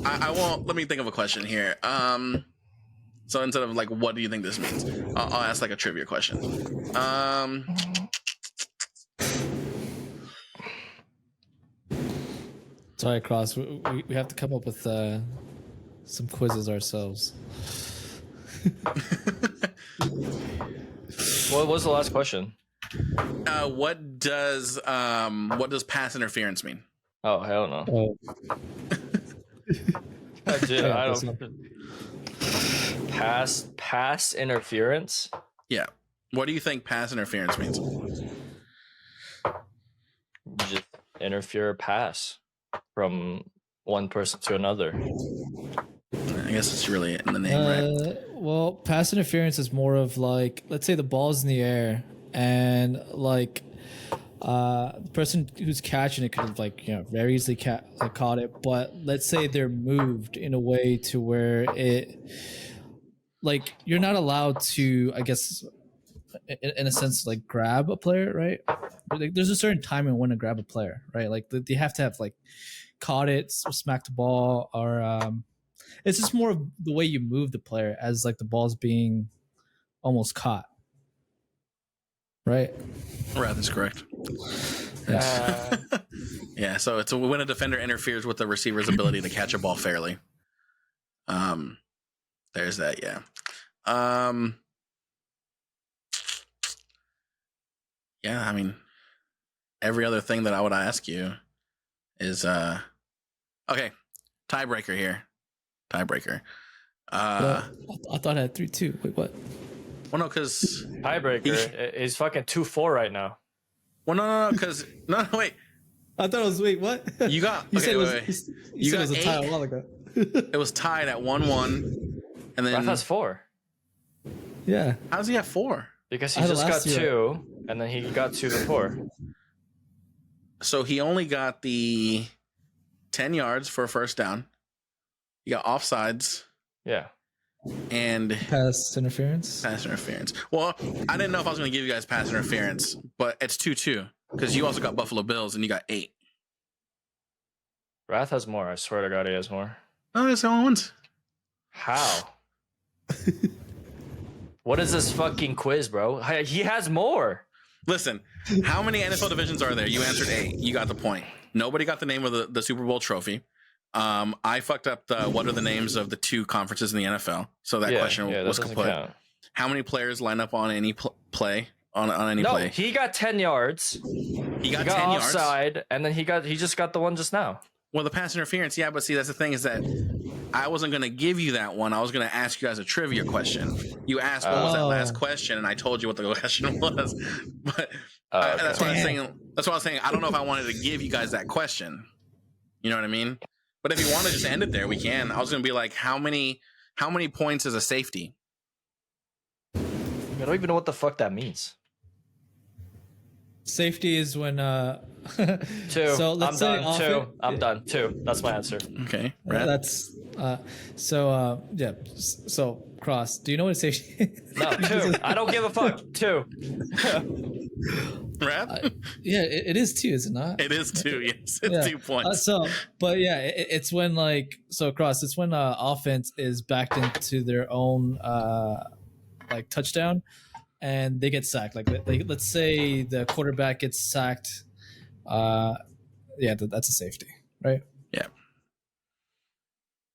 I won't. Let me think of a question here. So instead of like, what do you think this means? I'll ask like a trivia question. Sorry, Cross. We have to come up with some quizzes ourselves. What was the last question? What does pass interference mean? Oh, hell no. Dude, I don't. Pass interference? Yeah. What do you think pass interference means? Just interfere a pass from one person to another. I guess it's really in the name, right? Well, pass interference is more of like, let's say the ball's in the air and like the person who's catching it could have very easily caught it, but let's say they're moved in a way to where it, like, you're not allowed to, I guess, in a sense, like, grab a player, right? Like, there's a certain time and when to grab a player, right? Like, they have to have like caught it, smacked the ball, or it's just more of the way you move the player as like the ball's being almost caught. Right? Right, that's correct. Yeah, so it's when a defender interferes with the receiver's ability to catch a ball fairly. There's that, yeah. Yeah, I mean, every other thing that I would ask you is okay, tiebreaker here. Tiebreaker. I thought I had 3-2. Wait, what? Well, no, because tiebreaker is fucking 2-4 right now. Well, no, because no, wait. I thought it was what? You got. You okay, said wait. You said it was a tie a while ago. It was tied at 1-1, and then I thought it was 4. Yeah. How does he have 4? Because he just got 2, and then he got 2 before. So he only got the 10 yards for a first down. He got offsides. Yeah. And pass interference. Pass interference. Well, I didn't know if I was going to give you guys pass interference, but it's 2-2 because you also got Buffalo Bills and you got 8. Wrath has more. I swear to God, he has more. Oh, it's the only ones. How? What is this fucking quiz, bro? He has more. Listen, how many NFL divisions are there? You answered 8. You got the point. Nobody got the name of the Super Bowl trophy. I fucked up what are the names of the 2 conferences in the NFL? So that question was kaput. Count. How many players line up on any play? On any play? He got 10 yards. He got 10 yards. Offside, and then he just got the one just now. Well, the pass interference, yeah, but see, that's the thing is that I wasn't going to give you that one. I was going to ask you guys a trivia question. You asked what was that last question, and I told you what the question was. But that's what I was saying. That's what I was saying. I don't know if I wanted to give you guys that question. You know what I mean? But if you want to just end it there, we can. I was going to be like, how many points is a safety? I don't even know what the fuck that means. Safety is when 2. So let's say I'm done. 2. That's my answer. Okay. Brad? That's so Cross, do you know what a safety is? No, 2. I don't give a fuck. 2. Brad? Yeah, it is 2, is it not? It is 2, yes. It's 2 points. It's when Cross, it's when offense is backed into their own touchdown and they get sacked. Let's say the quarterback gets sacked. That's a safety, right? Yeah.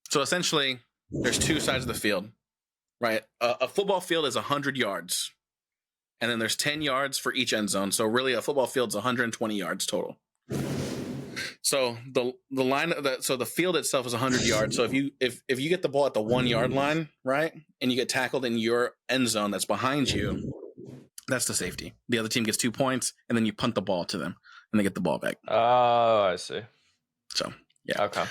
So essentially, there's 2 sides of the field, right? A football field is 100 yards, and then there's 10 yards for each end zone. So really, a football field's 120 yards total. So the field itself is 100 yards. So if you get the ball at the 1 yard line, right, and you get tackled in your end zone that's behind you, that's the safety. The other team gets 2 points, and then you punt the ball to them, and they get the ball back. Oh, I see. So yeah. Okay.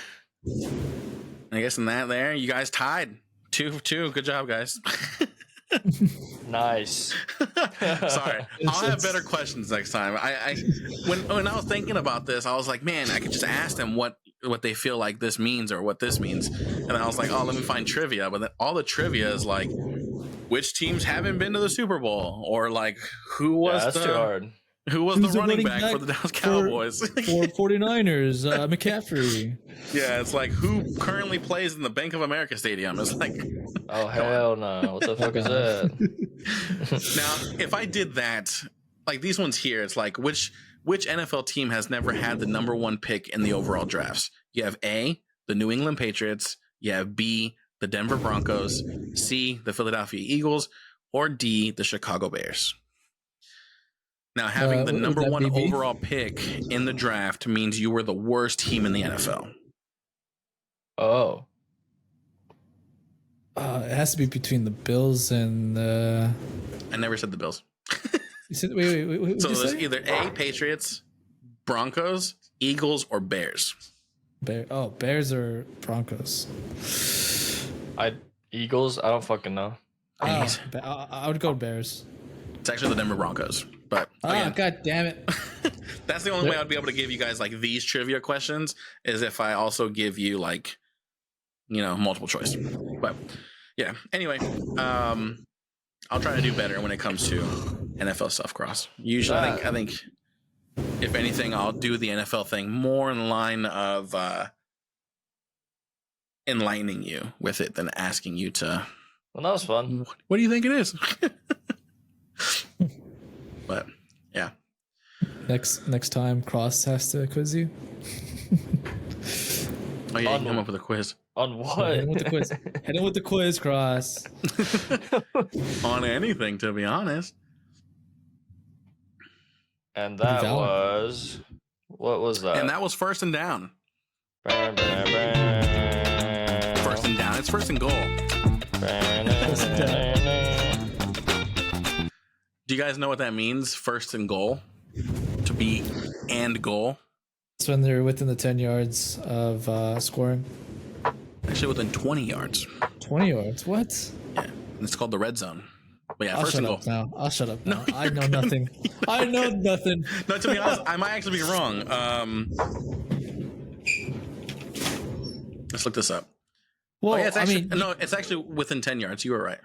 I guess in that there, you guys tied 2-2. Good job, guys. Nice. Sorry, I'll have better questions next time. When I was thinking about this, I was like, man, I could just ask them what they feel like this means or what this means, and I was like, oh, let me find trivia. But then all the trivia is like, which teams haven't been to the Super Bowl, or like who was too hard. Who was the running back for the Dallas Cowboys? For 49ers, McCaffrey. Yeah, it's like who currently plays in the Bank of America Stadium. It's like, oh hell no! What the fuck is that? Now, if I did that, like these ones here, it's like which NFL team has never had the number 1 pick in the overall drafts? You have A, the New England Patriots. You have B, the Denver Broncos. C, the Philadelphia Eagles. Or D, the Chicago Bears. Now, having the number 1 overall pick in the draft means you were the worst team in the NFL. Oh. It has to be between the Bills and the... I never said the Bills. You said, wait. So there's either A, Patriots, Broncos, Eagles, or Bears. Bears or Broncos? Eagles? I don't fucking know. I would go Bears. It's actually the Denver Broncos. But again, God damn it. That's the only way I'd be able to give you guys like these trivia questions is if I also give you like, multiple choice. But yeah, anyway, I'll try to do better when it comes to NFL stuff, Cross. Usually I think if anything, I'll do the NFL thing more in line of enlightening you with it than asking you to. Well, that was fun. What do you think it is? But yeah. Next time, Cross has to quiz you. Oh yeah, you can come up with a quiz. On what? Hit him with the quiz, Cross. On anything, to be honest. And that was... What was that? And that was first and down. First and down. It's first and goal. Do you guys know what that means? First and goal? To be and goal? It's when they're within the 10 yards of scoring. Actually, within 20 yards. 20 yards? What? Yeah. And it's called the red zone. But yeah, I'll first shut single. up now. I'll shut up now. I know nothing. I know nothing. No, to be honest, I might actually be wrong. Let's look this up. Well, It's actually, I mean, no, it's actually within 10 yards. You were right.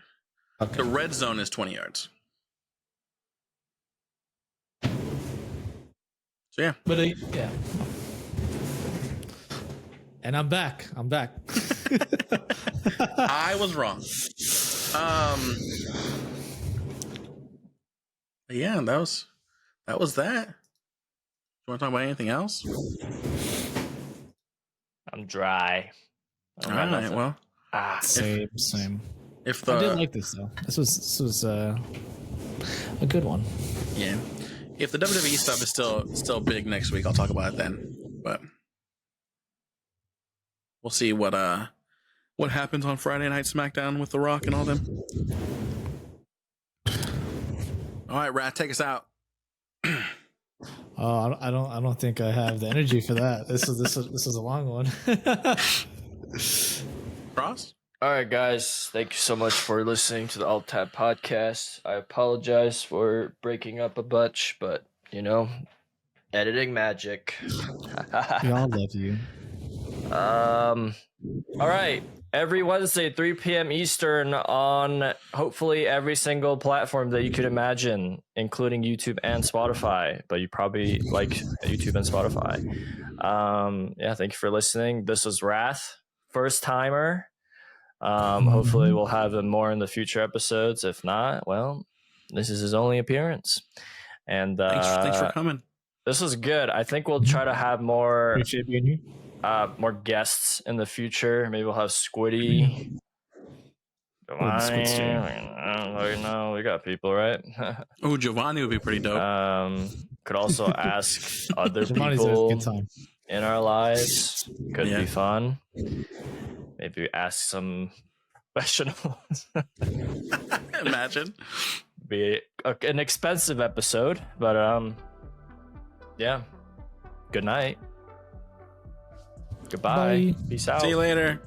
okay. The red zone is 20 yards. So yeah. But yeah. And I'm back. I was wrong. Yeah, that was that. You want to talk about anything else? I'm dry. All right. Well, Same. if I did like this though. This was a good one. Yeah, if the WWE stuff is still big next week, I'll talk about it then. But we'll see what happens on Friday Night SmackDown with The Rock and all them. All right, Rat, take us out. Oh, I don't think I have the energy for that. This is a long one. Cross? All right, guys. Thank you so much for listening to the Alt Tab podcast. I apologize for breaking up a bunch, but editing magic. We all love you. All right. Every Wednesday, 3 p.m. Eastern on hopefully every single platform that you could imagine, including YouTube and Spotify. But you probably like YouTube and Spotify. Yeah, thank you for listening. This was Wrath, first timer. Hopefully we'll have him more in the future episodes. If not, well, this is his only appearance. And Thanks for coming. This was good. I think we'll try to have more. Appreciate being here. More guests in the future. Maybe we'll have Squiddy. No, we got people, right? Oh, Giovanni would be pretty dope. Could also ask other Giovanni's people a good time. in our lives. Could Yeah. be fun. Maybe ask some professionals. Imagine. Be an expensive episode, but yeah. Good night. Goodbye. Bye. Peace out. See you later.